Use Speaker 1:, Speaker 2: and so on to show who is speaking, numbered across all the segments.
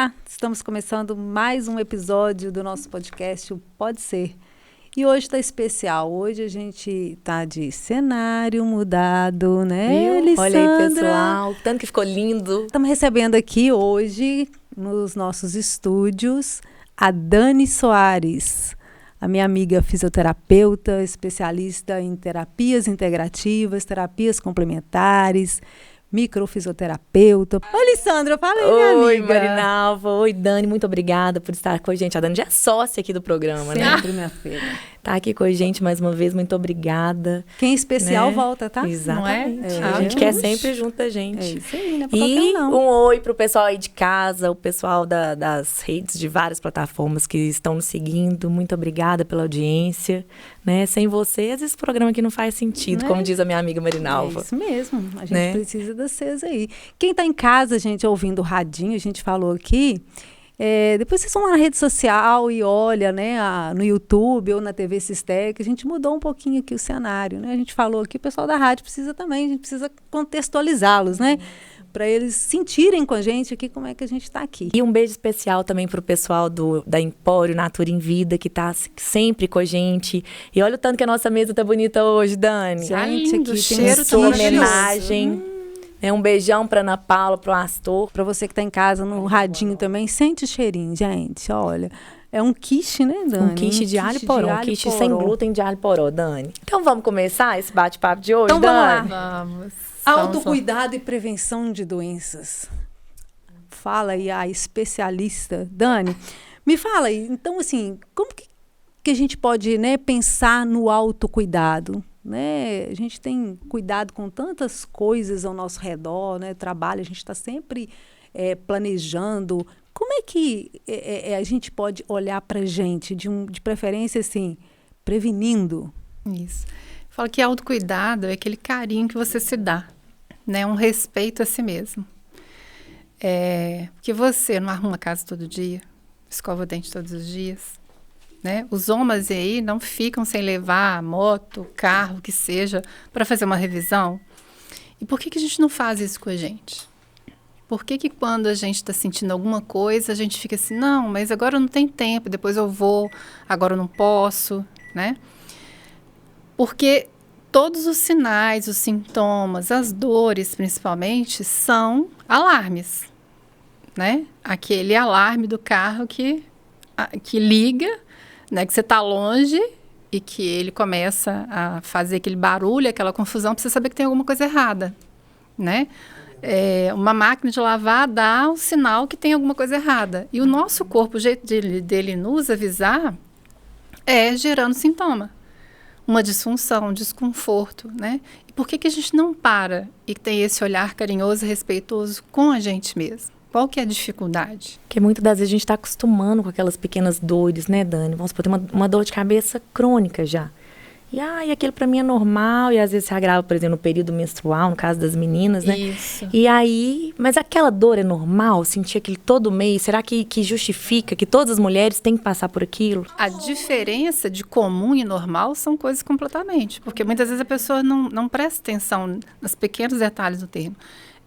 Speaker 1: Olá, estamos começando mais um episódio do nosso podcast, o Pode Ser. E hoje está especial, hoje a gente está de cenário mudado, né, Lissandra?
Speaker 2: Olha aí, pessoal, tanto que ficou lindo.
Speaker 1: Estamos recebendo aqui hoje, nos nossos estúdios, a Dani Soares, a minha amiga fisioterapeuta, especialista em terapias integrativas, terapias complementares, microfisioterapeuta. Oi, Lissandra, fala aí, minha amiga.
Speaker 2: Oi, Marinalva. Oi, Dani, muito obrigada por estar com a gente. A Dani já é sócia aqui do programa, né?
Speaker 1: Sempre, minha filha.
Speaker 2: Tá aqui com a gente mais uma vez, muito obrigada.
Speaker 1: Quem especial volta, tá?
Speaker 2: Exatamente.
Speaker 1: Não é?
Speaker 2: A gente quer sempre junto da gente.
Speaker 1: É isso aí, não é pra
Speaker 2: E
Speaker 1: qualquer um, não.
Speaker 2: um oi pro pessoal aí de casa, o pessoal das redes de várias plataformas que estão nos seguindo. Muito obrigada pela audiência. Né? Sem vocês, esse programa aqui não faz sentido,
Speaker 1: Não é?
Speaker 2: como diz a minha amiga Marinalva.
Speaker 1: É isso mesmo, a gente
Speaker 2: Né?
Speaker 1: precisa de vocês aí. Quem está em casa, gente, ouvindo o radinho, a gente falou aqui, depois vocês vão lá na rede social e olha, né, no YouTube ou na TV Sistec, a gente mudou um pouquinho aqui o cenário, né? A gente falou aqui, o pessoal da rádio precisa também, a gente precisa contextualizá-los, né? Para eles sentirem com a gente aqui como é que a gente está aqui.
Speaker 2: E um beijo especial também pro pessoal da Empório Natura em Vida, que tá sempre com a gente. E olha o tanto que a nossa mesa tá bonita hoje, Dani.
Speaker 1: Gente,
Speaker 3: lindo,
Speaker 1: aqui
Speaker 3: o
Speaker 1: tem
Speaker 3: cheiro
Speaker 1: um
Speaker 3: tá
Speaker 2: Sua
Speaker 3: maravilhoso.
Speaker 2: homenagem. Um beijão pra Ana Paula, pro Astor.
Speaker 1: Para você que está em casa, no radinho também, sente o cheirinho, gente, olha. É um quiche, né, Dani?
Speaker 2: Um quiche de alho poró. Um quiche sem glúten de alho poró, Dani. Então vamos começar esse bate-papo de hoje,
Speaker 1: Então vamos
Speaker 2: Dani?
Speaker 1: lá.
Speaker 3: Vamos.
Speaker 1: Autocuidado e prevenção de doenças. Fala aí a especialista. Dani, me fala aí, então assim, como que a gente pode, né, pensar no autocuidado? Né? A gente tem cuidado com tantas coisas ao nosso redor, né? Trabalho, a gente está sempre planejando. Como é que a gente pode olhar para a gente, de preferência assim, prevenindo?
Speaker 3: Isso. Falo que autocuidado é aquele carinho que você se dá, né? Um respeito a si mesmo. Porque você não arruma a casa todo dia, escova o dente todos os dias, né? Os homens aí não ficam sem levar moto, carro, que seja, para fazer uma revisão. E por que a gente não faz isso com a gente? Por que quando a gente está sentindo alguma coisa, a gente fica assim, não, mas agora eu não tenho tempo, depois eu vou, agora eu não posso, né? Porque todos os sinais, os sintomas, as dores principalmente, são alarmes, né? Aquele alarme do carro que liga, né? Que você está longe e que ele começa a fazer aquele barulho, aquela confusão, para você saber que tem alguma coisa errada, né? Uma máquina de lavar dá o sinal que tem alguma coisa errada. E o nosso corpo, o jeito dele nos avisar é gerando sintoma. Uma disfunção, um desconforto, né? E por que a gente não para e tem esse olhar carinhoso e respeitoso com a gente mesmo? Qual que é a dificuldade?
Speaker 2: Porque muitas das vezes a gente está acostumando com aquelas pequenas dores, né, Dani? Vamos supor, tem uma dor de cabeça crônica já. E aquilo para mim é normal, e às vezes se agrava, por exemplo, no período menstrual, no caso das meninas, né?
Speaker 3: Isso.
Speaker 2: E aí, mas aquela dor é normal? Sentir aquilo todo mês? Será que justifica que todas as mulheres têm que passar por aquilo?
Speaker 3: A diferença de comum e normal são coisas completamente. Porque muitas vezes a pessoa não presta atenção nos pequenos detalhes do termo.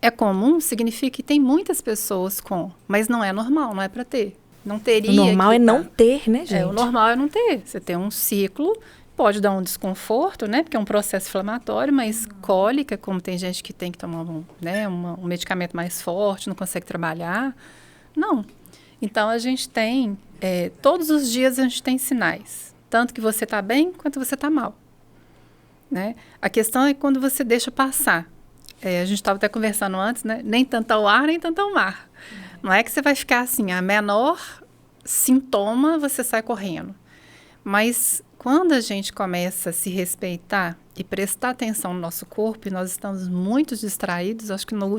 Speaker 3: É comum significa que tem muitas pessoas com, mas não é normal, não é para ter. Não teria.
Speaker 2: O normal é não ter, né, gente?
Speaker 3: O normal é não ter. Você tem um ciclo, pode dar um desconforto, né? Porque é um processo inflamatório, mas cólica, como tem gente que tem que tomar um medicamento mais forte, não consegue trabalhar. Não. Então, a gente tem, todos os dias a gente tem sinais. Tanto que você está bem, quanto você está mal. Né? A questão é quando você deixa passar. A gente estava até conversando antes, né? Nem tanto ao ar, nem tanto ao mar. Não é que você vai ficar assim, a menor sintoma, você sai correndo. Mas quando a gente começa a se respeitar e prestar atenção no nosso corpo, e nós estamos muito distraídos, acho que no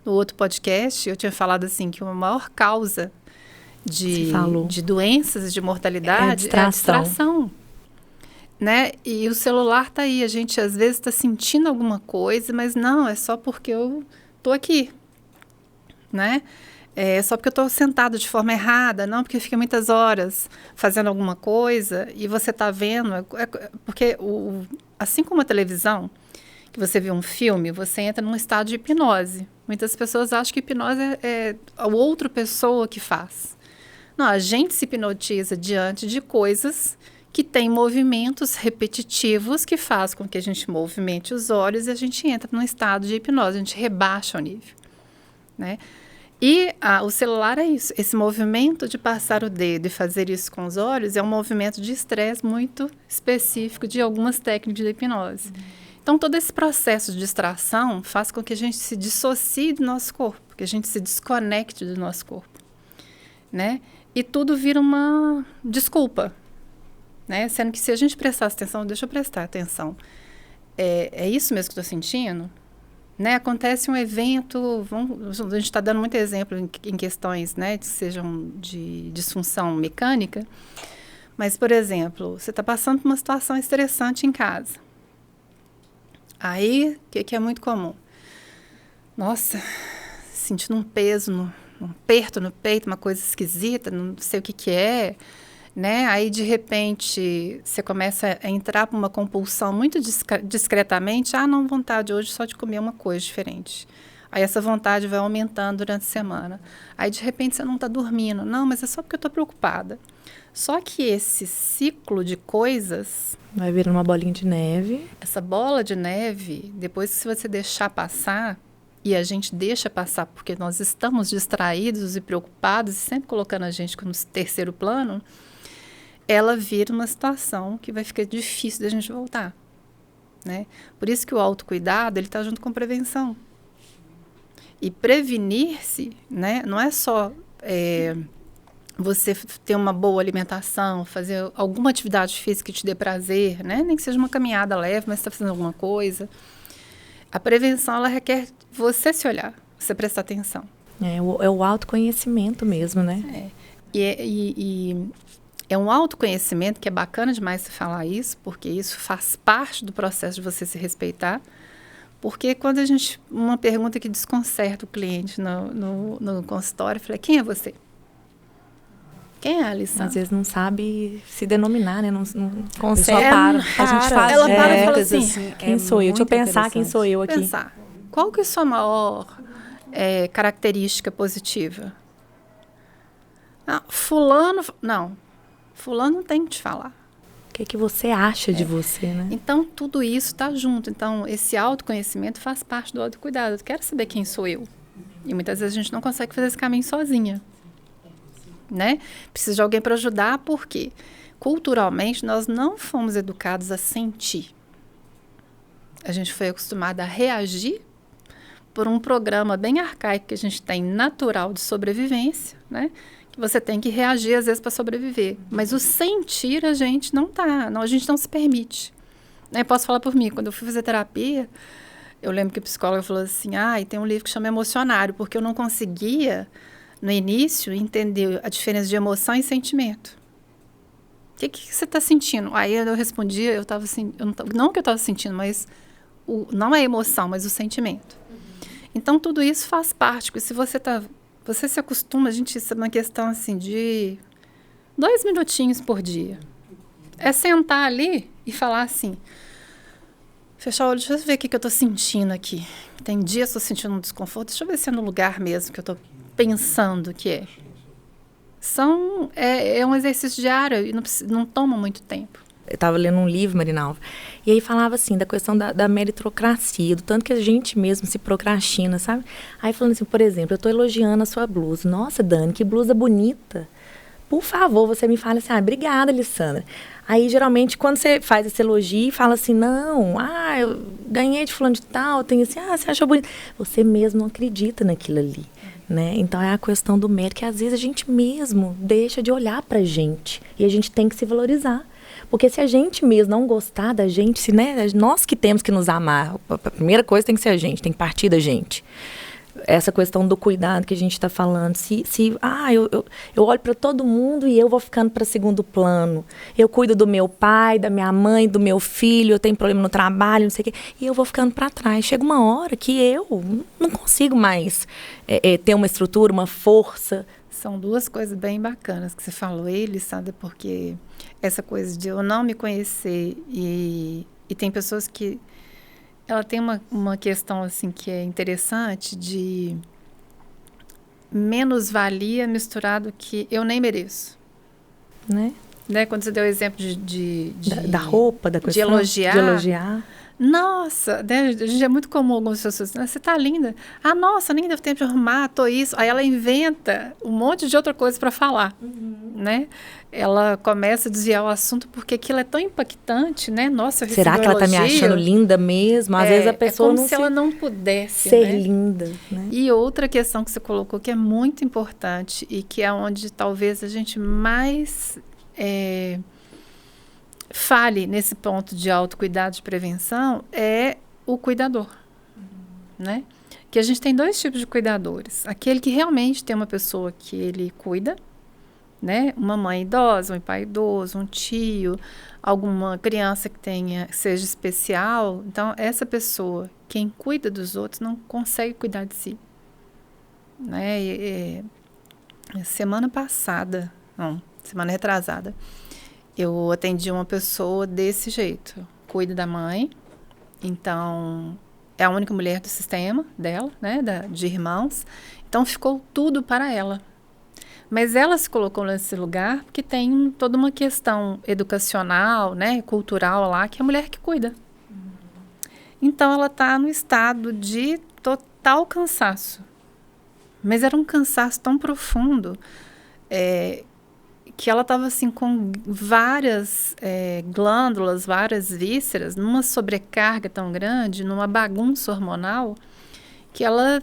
Speaker 3: outro podcast, eu tinha falado assim, que a maior causa de doenças e de mortalidade é a distração. Né? E o celular tá aí, a gente às vezes está sentindo alguma coisa, mas não, é só porque eu tô aqui, né? É só porque eu estou sentado de forma errada, não porque fica muitas horas fazendo alguma coisa e você está vendo, porque assim como a televisão, que você vê um filme, você entra num estado de hipnose. Muitas pessoas acham que hipnose é a outra pessoa que faz. Não, a gente se hipnotiza diante de coisas que têm movimentos repetitivos que faz com que a gente movimente os olhos e a gente entra num estado de hipnose, a gente rebaixa o nível, né? E o celular é isso, esse movimento de passar o dedo e fazer isso com os olhos é um movimento de estresse muito específico de algumas técnicas de hipnose. Então, todo esse processo de distração faz com que a gente se dissocie do nosso corpo, que a gente se desconecte do nosso corpo, né? E tudo vira uma desculpa, né? Sendo que se a gente prestasse atenção, deixa eu prestar atenção, é isso mesmo que eu estou sentindo? Né? Acontece um evento, a gente está dando muito exemplo em questões, né, que sejam de disfunção mecânica, mas, por exemplo, você está passando por uma situação estressante em casa. Aí, o que é muito comum? Nossa, sentindo um peso, um aperto no peito, uma coisa esquisita, não sei o que é, né? Aí, de repente, você começa a entrar por uma compulsão muito discretamente. Não, vontade hoje só de comer uma coisa diferente. Aí, essa vontade vai aumentando durante a semana. Aí, de repente, você não está dormindo. Não, mas é só porque eu estou preocupada. Só que esse ciclo de coisas...
Speaker 2: vai virando uma bolinha de neve.
Speaker 3: Essa bola de neve, depois que você deixar passar, e a gente deixa passar porque nós estamos distraídos e preocupados, e sempre colocando a gente no terceiro plano, ela vira uma situação que vai ficar difícil da gente voltar, né? Por isso que o autocuidado, ele está junto com prevenção. E prevenir-se, né, não é só você ter uma boa alimentação, fazer alguma atividade física que te dê prazer, né? Nem que seja uma caminhada leve, mas você está fazendo alguma coisa. A prevenção, ela requer você se olhar, você prestar atenção.
Speaker 2: É o autoconhecimento mesmo, né?
Speaker 3: E é um autoconhecimento que é bacana demais você falar isso, porque isso faz parte do processo de você se respeitar. Porque quando uma pergunta que desconcerta o cliente no consultório, eu falei, quem é você? Quem é a Alessandra?
Speaker 2: Às vezes não sabe se denominar, né? Não consegue.
Speaker 1: A gente faz
Speaker 3: ela para e fala assim,
Speaker 2: quem sou eu? Deixa eu pensar quem sou eu aqui.
Speaker 3: Qual que é a sua maior característica positiva? Fulano não tem que te falar.
Speaker 2: O que você acha de você, né?
Speaker 3: Então, tudo isso está junto. Então, esse autoconhecimento faz parte do autocuidado. Eu quero saber quem sou eu. E muitas vezes a gente não consegue fazer esse caminho sozinha, né? Precisa de alguém para ajudar, porque culturalmente nós não fomos educados a sentir. A gente foi acostumado a reagir por um programa bem arcaico que a gente tem, natural de sobrevivência, né? Que você tem que reagir às vezes para sobreviver. Mas o sentir a gente não tá, a gente não se permite. Eu posso falar por mim, quando eu fui fazer terapia, eu lembro que o psicólogo falou assim, e tem um livro que chama Emocionário, porque eu não conseguia, no início, entender a diferença de emoção e sentimento. O que você está sentindo? Aí eu respondia, eu estava assim, não que eu estava sentindo, mas não é emoção, mas o sentimento. Então, tudo isso faz parte, porque se você se acostuma, isso é uma questão assim de 2 minutinhos por dia. É sentar ali e falar assim, fechar o olho, deixa eu ver o que eu estou sentindo aqui. Tem dias que eu estou sentindo um desconforto, deixa eu ver se é no lugar mesmo que eu estou pensando que é. É um exercício diário e não toma muito tempo.
Speaker 2: Eu estava lendo um livro, Marinalva, e aí falava assim, da questão da meritocracia, do tanto que a gente mesmo se procrastina, sabe? Aí falando assim, por exemplo, eu estou elogiando a sua blusa. Nossa, Dani, que blusa bonita. Por favor, você me fala assim, obrigada, Alessandra. Aí, geralmente, quando você faz esse elogio e fala assim, não, eu ganhei de fulano de tal, tem assim, você achou bonito. Você mesmo não acredita naquilo ali, né? Então, é a questão do mérito, que às vezes a gente mesmo deixa de olhar pra gente. E a gente tem que se valorizar. Porque se a gente mesmo não gostar da gente, né, nós que temos que nos amar, a primeira coisa tem que ser a gente, tem que partir da gente. Essa questão do cuidado que a gente está falando, eu olho para todo mundo e eu vou ficando para segundo plano. Eu cuido do meu pai, da minha mãe, do meu filho, eu tenho problema no trabalho, não sei o quê, e eu vou ficando para trás. Chega uma hora que eu não consigo mais ter uma estrutura, uma força.
Speaker 3: São 2 coisas bem bacanas que você falou, sabe, porque essa coisa de eu não me conhecer e tem pessoas que ela tem uma questão assim que é interessante de menos-valia misturado que eu nem mereço.
Speaker 2: Né?
Speaker 3: Quando você deu o exemplo
Speaker 2: da roupa, da questão
Speaker 3: de elogiar.
Speaker 2: Nossa,
Speaker 3: né? A gente é muito comum algumas pessoas, você tá linda. Ah, nossa, nem deu tempo de arrumar, tô isso. Aí ela inventa um monte de outra coisa para falar, né? Ela começa a desviar o assunto porque aquilo é tão impactante, né? Nossa, eu recebi
Speaker 2: será que ela tá me achando linda mesmo? Às vezes a pessoa
Speaker 3: como
Speaker 2: não
Speaker 3: se ela não pudesse
Speaker 2: ser linda, né?
Speaker 3: E outra questão que você colocou que é muito importante e que é onde talvez a gente mais fale nesse ponto de autocuidado, de prevenção, é o cuidador, né? Que a gente tem 2 tipos de cuidadores. Aquele que realmente tem uma pessoa que ele cuida, né? Uma mãe idosa, um pai idoso, um tio, alguma criança que seja especial. Então, essa pessoa, quem cuida dos outros, não consegue cuidar de si. Né? Semana retrasada, eu atendi uma pessoa desse jeito. Cuida da mãe, então é a única mulher do sistema dela, né, de irmãos. Então ficou tudo para ela. Mas ela se colocou nesse lugar porque tem toda uma questão educacional, né, cultural lá, que é a mulher que cuida. Então ela está no estado de total cansaço. Mas era um cansaço tão profundo que ela estava assim com várias glândulas, várias vísceras, numa sobrecarga tão grande, numa bagunça hormonal, que ela...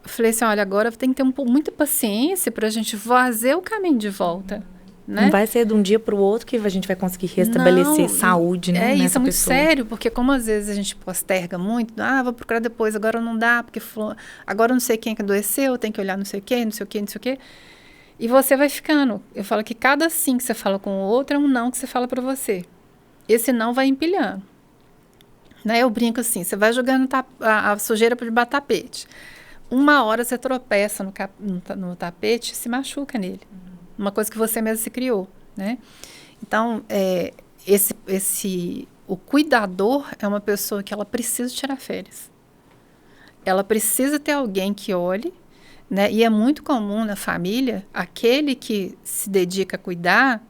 Speaker 3: falei assim, olha, agora tem que ter muita paciência para a gente fazer o caminho de volta. Né?
Speaker 2: Não vai ser de um dia para o outro que a gente vai conseguir restabelecer saúde, né?
Speaker 3: Isso é muito sério, porque como às vezes a gente posterga muito, vou procurar depois, agora não dá, porque agora não sei quem que adoeceu, tem que olhar não sei o quê, não sei o quê, não sei o quê. E você vai ficando. Eu falo que cada sim que você fala com o outro é um não que você fala para você. Esse não vai empilhando. Né? Eu brinco assim, você vai jogando a sujeira para debaixo do tapete. Uma hora você tropeça no tapete e se machuca nele. Uma coisa que você mesmo se criou, né? Então, o cuidador é uma pessoa que ela precisa tirar férias. Ela precisa ter alguém que olhe, né? E é muito comum na família, aquele que se dedica a cuidar,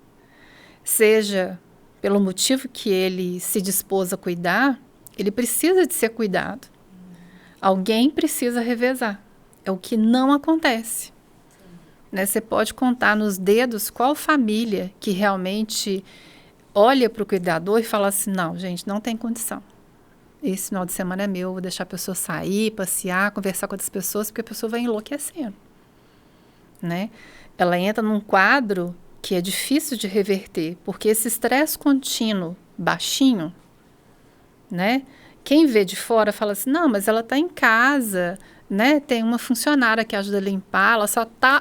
Speaker 3: seja pelo motivo que ele se dispôs a cuidar, ele precisa de ser cuidado. Alguém precisa revezar. É o que não acontece. Né? Você pode contar nos dedos qual família que realmente olha para o cuidador e fala assim, não, gente, não tem condição. Esse final de semana é meu, vou deixar a pessoa sair, passear, conversar com outras pessoas, porque a pessoa vai enlouquecendo. Né? Ela entra num quadro que é difícil de reverter, porque esse estresse contínuo, baixinho, né? Quem vê de fora fala assim, não, mas ela está em casa, né? Tem uma funcionária que ajuda a limpar, ela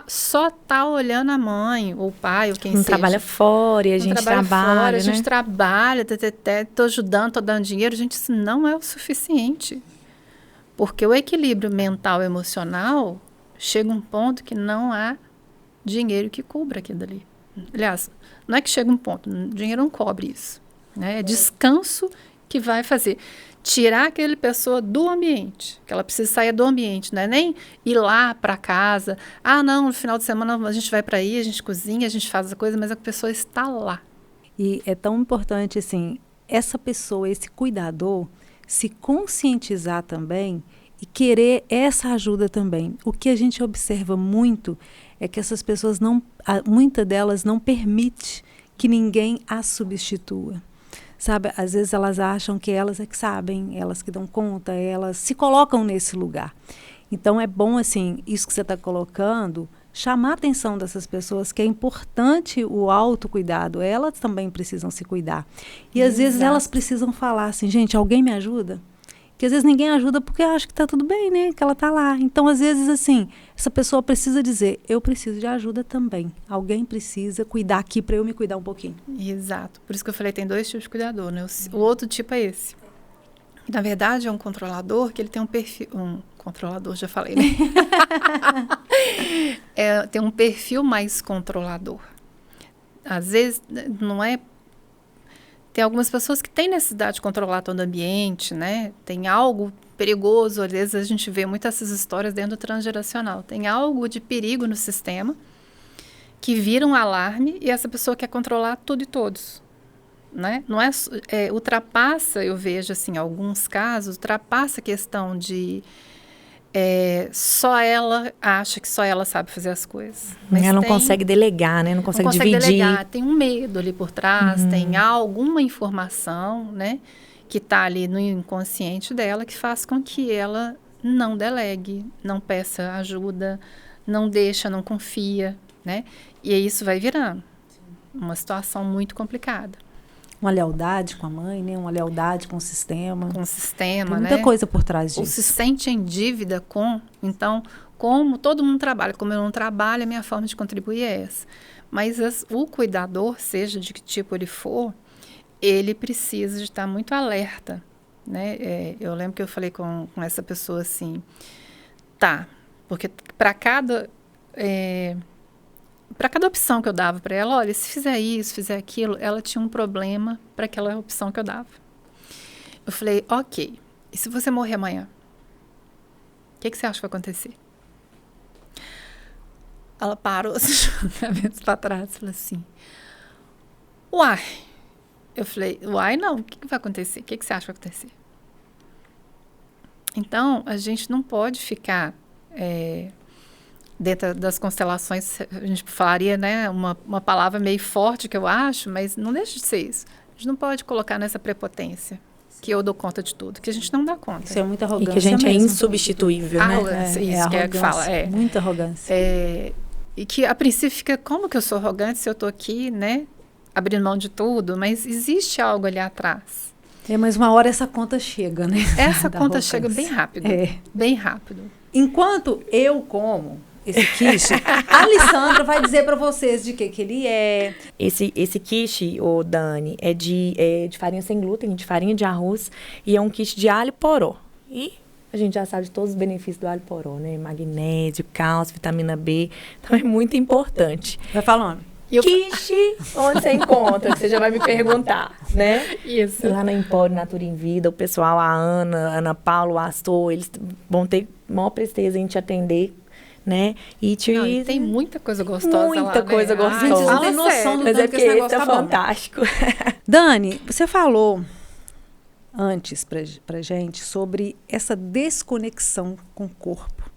Speaker 3: só tá olhando a mãe, ou o pai, ou quem seja.
Speaker 2: Não trabalha fora e a gente trabalha,
Speaker 3: a gente trabalha, tô ajudando, tô dando dinheiro. Gente, isso não é o suficiente. Porque o equilíbrio mental e emocional chega um ponto que não há dinheiro que cubra aquilo dali. Aliás, não é que chega um ponto, o dinheiro não cobre isso. Né? É descanso que vai fazer. Tirar aquela pessoa do ambiente, que ela precisa sair do ambiente, não é nem ir lá para casa. Não, no final de semana a gente vai para aí, a gente cozinha, a gente faz a coisa, mas a pessoa está lá.
Speaker 1: E é tão importante, assim, essa pessoa, esse cuidador, se conscientizar também e querer essa ajuda também. O que a gente observa muito é que essas pessoas, muitas delas não permitem que ninguém as substitua. Sabe, às vezes elas acham que elas é que sabem, elas que dão conta, elas se colocam nesse lugar. Então é bom, assim, isso que você está colocando, chamar a atenção dessas pessoas, que é importante o autocuidado, elas também precisam se cuidar. E às vezes elas precisam falar assim, gente, alguém me ajuda? Que às vezes ninguém ajuda porque acha que está tudo bem, né? Que ela está lá. Então, às vezes, assim, essa pessoa precisa dizer, eu preciso de ajuda também. Alguém precisa cuidar aqui para eu me cuidar um pouquinho.
Speaker 3: Exato. Por isso que eu falei, tem 2 tipos de cuidador, né? O outro tipo é esse. Na verdade, é um controlador que ele tem um perfil... controlador, já falei, né? Tem um perfil mais controlador. Às vezes, não é... Tem algumas pessoas que têm necessidade de controlar todo o ambiente, né? Tem algo perigoso, às vezes a gente vê muitas essas histórias dentro do transgeracional. Tem algo de perigo no sistema que vira um alarme e essa pessoa quer controlar tudo e todos, né? Não ultrapassa, eu vejo assim, alguns casos, ultrapassa a questão de só ela acha que só ela sabe fazer as coisas. Mas
Speaker 2: ela não consegue delegar, né? Não consegue dividir.
Speaker 3: Delegar. Tem um medo ali por trás, tem alguma informação, né, que está ali no inconsciente dela que faz com que ela não delegue, não peça ajuda, não deixa, não confia, né? E aí isso vai virando uma situação muito complicada.
Speaker 1: Uma lealdade com a mãe, né? Uma lealdade com o sistema.
Speaker 3: Com o sistema,
Speaker 1: tem muita coisa por trás disso.
Speaker 3: Ou se sente em dívida com... Então, como todo mundo trabalha, como eu não trabalho, a minha forma de contribuir é essa. Mas o cuidador, seja de que tipo ele for, ele precisa de estar muito alerta, né? Eu lembro que eu falei com essa pessoa assim, porque para cada opção que eu dava para ela, olha, se fizer isso, fizer aquilo, ela tinha um problema para aquela opção que eu dava. Eu falei, ok, e se você morrer amanhã? O que você acha que vai acontecer? Ela parou, assim, cabeça para trás, e falou assim, uai. Eu falei, uai, não, o que vai acontecer? O que você acha que vai acontecer? Então, a gente não pode ficar... dentro das constelações, a gente falaria, né, uma palavra meio forte que eu acho, mas não deixa de ser isso. A gente não pode colocar nessa prepotência que eu dou conta de tudo, que a gente não dá conta.
Speaker 1: Isso é muita arrogância.
Speaker 2: E que a gente
Speaker 1: mesmo.
Speaker 2: É insubstituível, né?
Speaker 3: Arrogância, isso que é que fala.
Speaker 1: Muita arrogância.
Speaker 3: E que a princípio fica, como que eu sou arrogante se eu estou aqui, né, abrindo mão de tudo? Mas existe algo ali atrás.
Speaker 1: Mas uma hora essa conta chega, né?
Speaker 3: Essa conta chega bem rápido. Bem rápido.
Speaker 1: Enquanto eu como esse quiche, a Alessandra vai dizer para vocês de que ele é.
Speaker 2: Esse quiche, Dani, é de farinha sem glúten, de farinha de arroz, e é um quiche de alho poró. E a gente já sabe de todos os benefícios do alho poró, né? Magnésio, cálcio, vitamina B. Então é muito importante.
Speaker 1: Vai falando.
Speaker 2: Quiche, onde você encontra? Que você já vai me perguntar, né?
Speaker 3: Isso.
Speaker 2: Lá na Empório Natura em Vida, o pessoal, a Ana Paula, o Astor, eles vão ter maior presteza em te atender, né? E
Speaker 3: tem muita coisa gostosa lá,
Speaker 2: muita coisa gostosa.
Speaker 1: Gente, vocês não têm noção do
Speaker 2: mas
Speaker 1: tanto que esse negócio tá
Speaker 2: fantástico.
Speaker 1: Dani, você falou antes pra gente sobre essa desconexão com o corpo.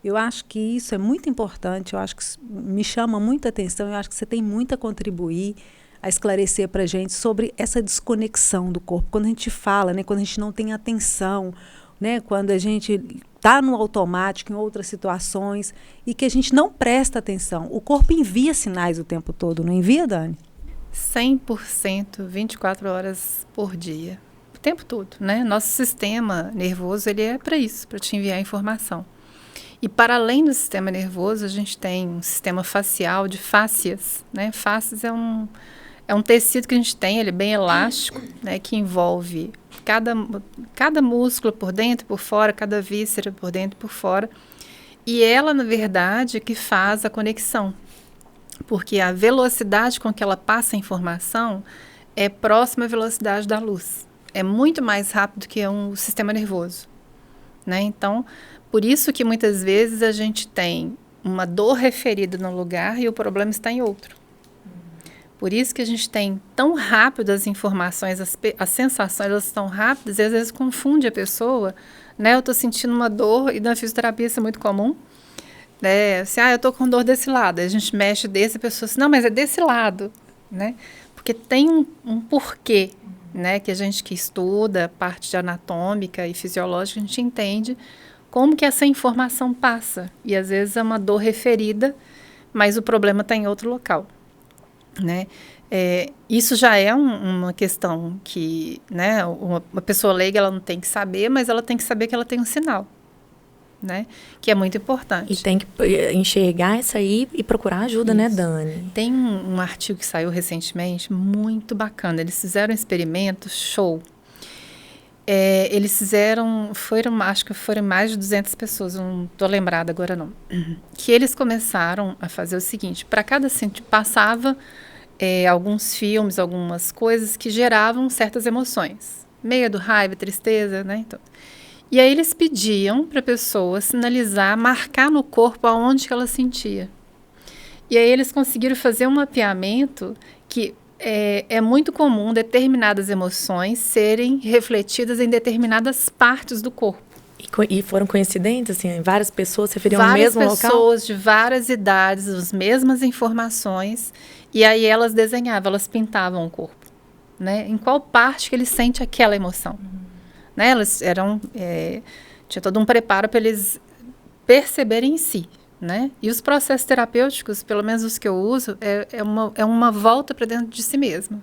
Speaker 1: Eu acho que isso é muito importante, eu acho que me chama muita atenção, eu acho que você tem muito a contribuir, a esclarecer pra gente sobre essa desconexão do corpo. Quando a gente fala, né, quando a gente não tem atenção, né, quando a gente está no automático em outras situações e que a gente não presta atenção. O corpo envia sinais o tempo todo, não envia, Dani?
Speaker 3: 100%, 24 horas por dia. O tempo todo, né? Nosso sistema nervoso, ele é para isso, para te enviar informação. E para além do sistema nervoso, a gente tem um sistema facial de fáscias, né? Fáscias é um tecido que a gente tem, ele é bem elástico, né? Que envolve cada músculo por dentro e por fora, cada víscera por dentro e por fora. E ela, na verdade, é que faz a conexão. Porque a velocidade com que ela passa a informação é próxima à velocidade da luz. É muito mais rápido que um sistema nervoso, né? Então, por isso que muitas vezes a gente tem uma dor referida num lugar e o problema está em outro. Por isso que a gente tem tão rápido as informações, as sensações, elas estão rápidas e às vezes confunde a pessoa, né? Eu estou sentindo uma dor, e na fisioterapia isso é muito comum, né? Assim, eu estou com dor desse lado, a gente mexe desse, a pessoa assim, não, mas é desse lado, né? Porque tem um porquê, né? Que a gente que estuda parte de anatômica e fisiológica, a gente entende como que essa informação passa. E às vezes é uma dor referida, mas o problema está em outro local, né? Isso já é uma questão que, né, uma pessoa leiga ela não tem que saber, mas ela tem que saber que ela tem um sinal, né, que é muito importante.
Speaker 2: E tem que enxergar isso aí e procurar ajuda, isso, né, Dani?
Speaker 3: Tem um artigo que saiu recentemente, muito bacana. Eles fizeram um experimento, show. Eles acho que foram mais de 200 pessoas, não estou lembrada agora não. Que eles começaram a fazer o seguinte, para cada passava alguns filmes, algumas coisas que geravam certas emoções. Medo, raiva, tristeza, né? Então, e aí eles pediam para a pessoa sinalizar, marcar no corpo aonde que ela sentia. E aí eles conseguiram fazer um mapeamento que é muito comum determinadas emoções serem refletidas em determinadas partes do corpo.
Speaker 2: E foram coincidentes, assim, várias pessoas se referiam ao mesmo local?
Speaker 3: Várias pessoas de várias idades, as mesmas informações, e aí elas desenhavam, elas pintavam o corpo, né? Em qual parte que ele sente aquela emoção. Né? Elas tinha todo um preparo para eles perceberem em si, né? E os processos terapêuticos, pelo menos os que eu uso, é uma volta para dentro de si mesma.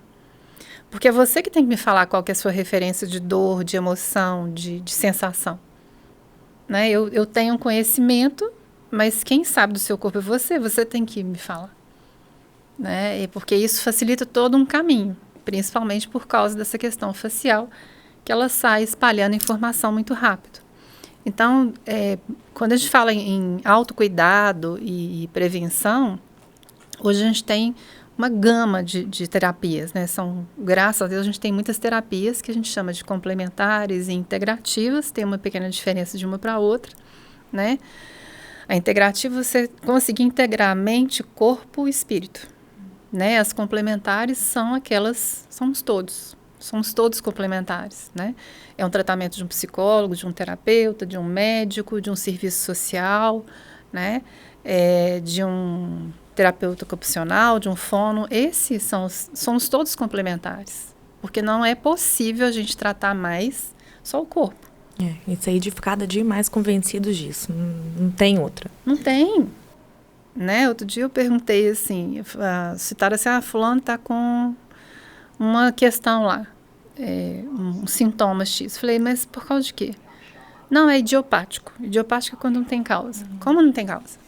Speaker 3: Porque é você que tem que me falar qual que é a sua referência de dor, de emoção, de sensação. Né? Eu tenho um conhecimento, mas quem sabe do seu corpo é você tem que me falar. Né? E porque isso facilita todo um caminho, principalmente por causa dessa questão facial, que ela sai espalhando informação muito rápido. Então, quando a gente fala em autocuidado e prevenção, hoje a gente tem uma gama de terapias, né? Graças a Deus, a gente tem muitas terapias que a gente chama de complementares e integrativas, tem uma pequena diferença de uma para outra, né? A integrativa, você conseguir integrar mente, corpo e espírito, né? As complementares somos todos complementares, né? É um tratamento de um psicólogo, de um terapeuta, de um médico, de um serviço social, né? De um terapeuta ocupacional, de um fono. Esses somos todos complementares, porque não é possível a gente tratar mais só o corpo.
Speaker 2: Isso aí de cada dia mais convencidos disso, não tem outra.
Speaker 3: Não tem, né? Outro dia eu perguntei assim, citaram assim, fulano está com uma questão lá, um sintoma X. Falei, mas por causa de quê? Não, é idiopático. Idiopático é quando não tem causa. Como não tem causa?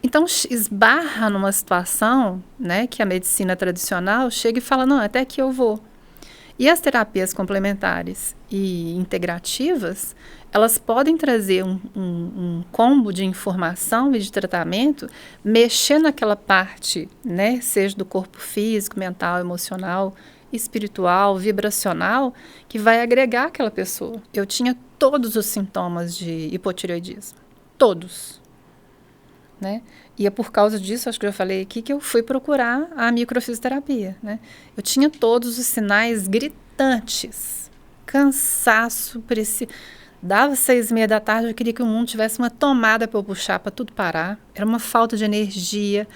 Speaker 3: Então, esbarra numa situação, né, que a medicina tradicional chega e fala, não, até aqui eu vou. E as terapias complementares e integrativas, elas podem trazer um combo de informação e de tratamento, mexer naquela parte, né, seja do corpo físico, mental, emocional, espiritual, vibracional, que vai agregar aquela pessoa. Eu tinha todos os sintomas de hipotireoidismo, todos. Né? E é por causa disso, acho que eu já falei aqui, que eu fui procurar a microfisioterapia. Né? Eu tinha todos os sinais gritantes, cansaço, dava 6:30 da tarde, eu queria que o mundo tivesse uma tomada para eu puxar, para tudo parar. Era uma falta de energia,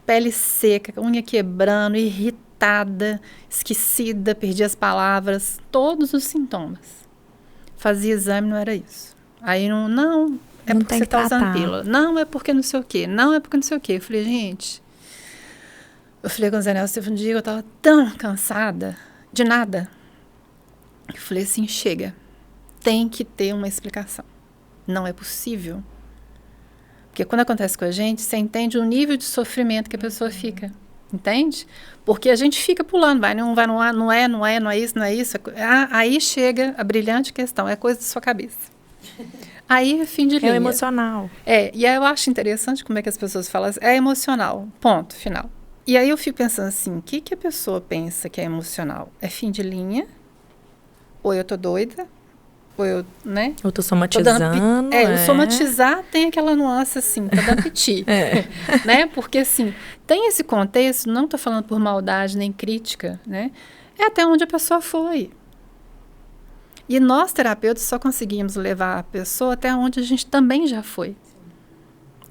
Speaker 3: pele seca, unha quebrando, irritada, esquecida, perdia as palavras, todos os sintomas. Fazia exame, não era isso. Aí não é
Speaker 2: não
Speaker 3: porque você está usando pílula. Não, é porque não sei o quê. Não, é porque não sei o quê. Eu falei, gente... Eu falei com o Zé Nelson, um dia eu estava tão cansada de nada. Eu falei assim, chega. Tem que ter uma explicação. Não é possível. Porque quando acontece com a gente, você entende o nível de sofrimento que a pessoa fica. Entende? Porque a gente fica pulando. Não é isso. Aí chega a brilhante questão. É coisa da sua cabeça. Aí é fim de linha.
Speaker 2: É emocional.
Speaker 3: E aí eu acho interessante como é que as pessoas falam assim, é emocional, ponto, final. E aí eu fico pensando assim, o que a pessoa pensa que é emocional? É fim de linha? Ou eu tô doida? Ou eu, né?
Speaker 2: Eu tô somatizando.
Speaker 3: O somatizar tem aquela nuance assim, tá dando piti. Né? Porque assim, tem esse contexto, não tô falando por maldade nem crítica, né? É até onde a pessoa foi. E nós, terapeutas, só conseguimos levar a pessoa até onde a gente também já foi.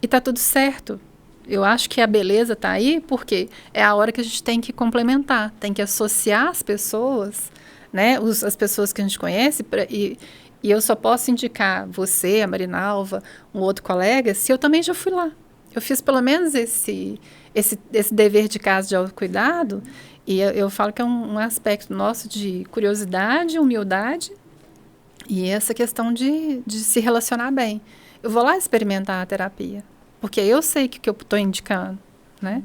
Speaker 3: E tá tudo certo. Eu acho que a beleza tá aí porque é a hora que a gente tem que complementar, tem que associar as pessoas, né, as pessoas que a gente conhece, e eu só posso indicar você, a Marinalva, um outro colega, se eu também já fui lá. Eu fiz pelo menos esse dever de casa de autocuidado, e eu falo que é um aspecto nosso de curiosidade, humildade, e essa questão de se relacionar bem. Eu vou lá experimentar a terapia, porque eu sei o que eu estou indicando, né?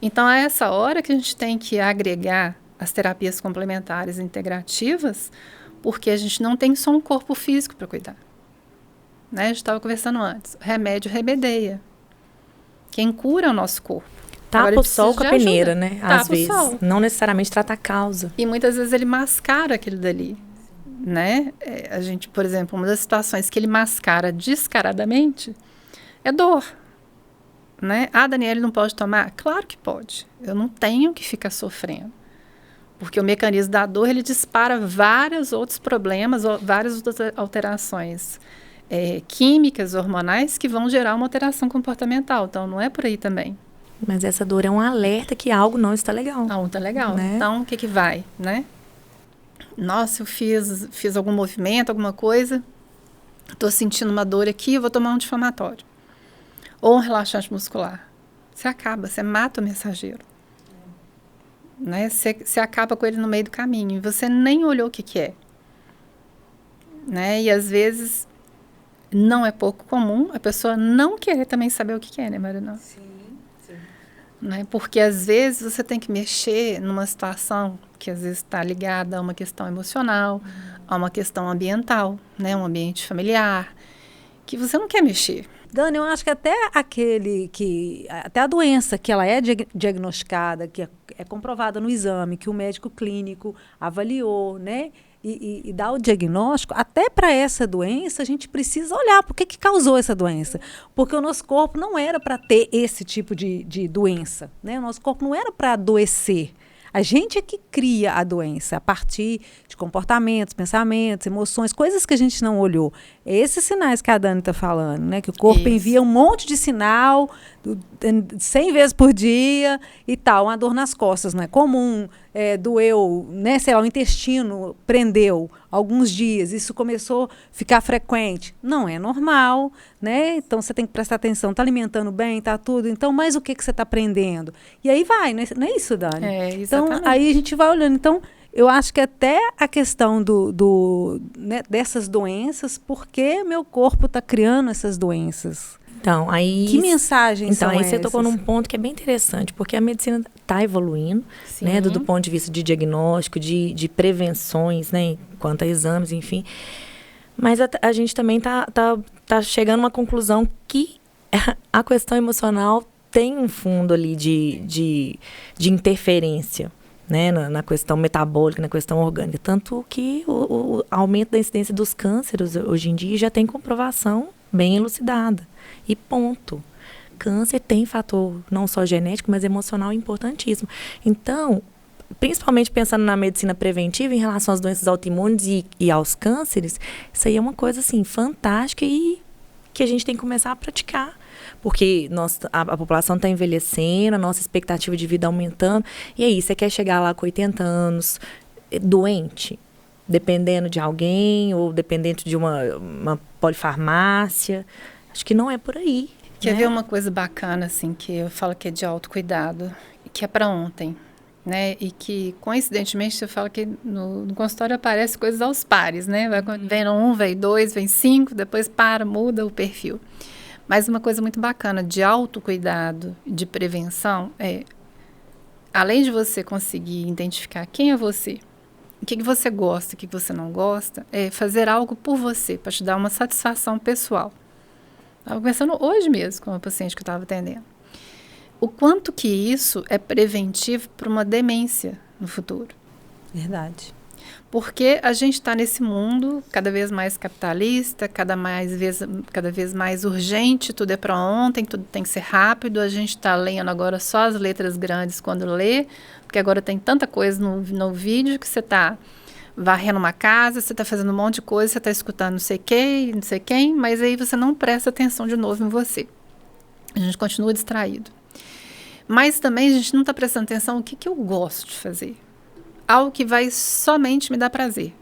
Speaker 3: Então, é essa hora que a gente tem que agregar as terapias complementares e integrativas, porque a gente não tem só um corpo físico para cuidar. Né? A gente estava conversando antes. O remédio remedeia. Quem cura é o nosso corpo.
Speaker 2: Tapa
Speaker 3: ele
Speaker 2: o sol com
Speaker 3: precisa
Speaker 2: a
Speaker 3: de
Speaker 2: peneira,
Speaker 3: ajuda.
Speaker 2: né?
Speaker 3: Tapa
Speaker 2: Às
Speaker 3: o
Speaker 2: vezes.
Speaker 3: sol.
Speaker 2: Não necessariamente trata a causa.
Speaker 3: E muitas vezes ele mascara aquilo dali, né? A gente, por exemplo, uma das situações que ele mascara descaradamente é dor, né? Ah, Daniele, não pode tomar? Claro que pode. Eu não tenho que ficar sofrendo. Porque o mecanismo da dor, ele dispara vários outros problemas, várias outras alterações químicas, hormonais, que vão gerar uma alteração comportamental. Então, não é por aí também.
Speaker 2: Mas essa dor é um alerta que algo não está legal.
Speaker 3: Não, tá legal.
Speaker 2: Né?
Speaker 3: Então, o que vai, né? Nossa, eu fiz algum movimento, alguma coisa, estou sentindo uma dor aqui, eu vou tomar um anti-inflamatório. Ou um relaxante muscular. Você acaba, você mata o mensageiro. Né? Você acaba com ele no meio do caminho. E você nem olhou o que é. Né? E às vezes não é pouco comum a pessoa não querer também saber o que é, né, Marina?
Speaker 1: Sim.
Speaker 3: Né? Porque às vezes você tem que mexer numa situação que às vezes está ligada a uma questão emocional, a uma questão ambiental, né? Um ambiente familiar, que você não quer mexer.
Speaker 1: Dani, eu acho que até até a doença que ela é diagnosticada, que é comprovada no exame, que o médico clínico avaliou, né? E dá o diagnóstico, até para essa doença a gente precisa olhar por que causou essa doença. Porque o nosso corpo não era para ter esse tipo de doença, né? O nosso corpo não era para adoecer. A gente é que cria a doença a partir de comportamentos, pensamentos, emoções, coisas que a gente não olhou. Esses sinais que a Dani está falando, né? Que o corpo envia um monte de sinal, 100 vezes por dia e tal. Uma dor nas costas não é comum, doeu, né? Sei lá, o intestino prendeu alguns dias, isso começou a ficar frequente. Não é normal, né? Então você tem que prestar atenção, está alimentando bem, está tudo. Então, mas o que você está aprendendo? E aí vai, não é isso, Dani? Então, aí a gente vai olhando. Então, eu acho que até a questão né, dessas doenças, por que meu corpo está criando essas doenças?
Speaker 2: Então, aí...
Speaker 1: Que mensagens são essas?
Speaker 2: Então, aí você tocou num ponto que é bem interessante, porque a medicina está evoluindo, né, do ponto de vista de diagnóstico, de prevenções, né, quanto a exames, enfim. Mas a gente também tá chegando a uma conclusão que a questão emocional tem um fundo ali de interferência, né, na questão metabólica, na questão orgânica. Tanto que o aumento da incidência dos cânceres hoje em dia já tem comprovação bem elucidada. E ponto. Câncer tem fator não só genético, mas emocional importantíssimo. Então, principalmente pensando na medicina preventiva em relação às doenças autoimunes e aos cânceres, isso aí é uma coisa assim fantástica e que a gente tem que começar a praticar. Porque a população está envelhecendo, a nossa expectativa de vida aumentando. E aí, você quer chegar lá com 80 anos, doente, dependendo de alguém ou dependendo de uma polifarmácia? Acho que não é por aí.
Speaker 3: Quer ver uma coisa bacana, assim, que eu falo que é de autocuidado, que é para ontem, né? E que, coincidentemente, você fala que no consultório aparece coisas aos pares, né? Vem um, vem dois, vem cinco, depois muda o perfil. Mas uma coisa muito bacana de autocuidado, de prevenção, além de você conseguir identificar quem é você, o que você gosta, o que você não gosta, é fazer algo por você, para te dar uma satisfação pessoal. Estava conversando hoje mesmo com uma paciente que eu estava atendendo. O quanto que isso é preventivo para uma demência no futuro.
Speaker 1: Verdade.
Speaker 3: Porque a gente está nesse mundo cada vez mais capitalista, cada vez mais urgente, tudo é para ontem, tudo tem que ser rápido. A gente está lendo agora só as letras grandes quando lê, porque agora tem tanta coisa no vídeo que você está varrendo uma casa, você está fazendo um monte de coisa, você está escutando não sei quem, mas aí você não presta atenção de novo em você. A gente continua distraído. Mas também a gente não está prestando atenção no que eu gosto de fazer. Algo que vai somente me dar prazer.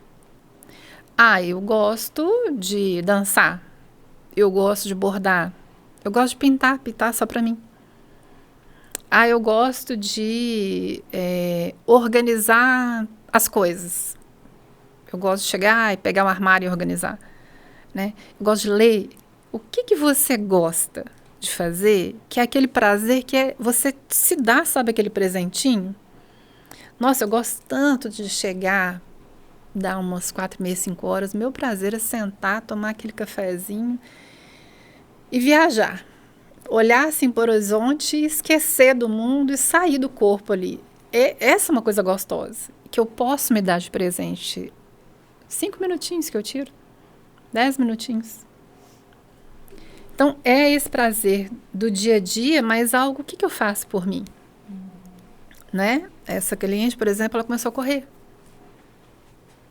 Speaker 3: Eu gosto de dançar. Eu gosto de bordar. Eu gosto de pintar só para mim. Eu gosto de organizar as coisas. Eu gosto de chegar e pegar um armário e organizar, né? Eu gosto de ler. O que você gosta de fazer, que é aquele prazer que você se dá, sabe, aquele presentinho? Nossa, eu gosto tanto de chegar, dar umas 4h30, 5 horas. Meu prazer é sentar, tomar aquele cafezinho e viajar. olhar assim para o horizonte e esquecer do mundo e sair do corpo ali. Essa é uma coisa gostosa, que eu posso me dar de presente. 5 minutinhos que eu tiro, 10 minutinhos. Então, é esse prazer do dia a dia, mas algo, o que eu faço por mim? Né? Essa cliente, por exemplo, ela começou a correr.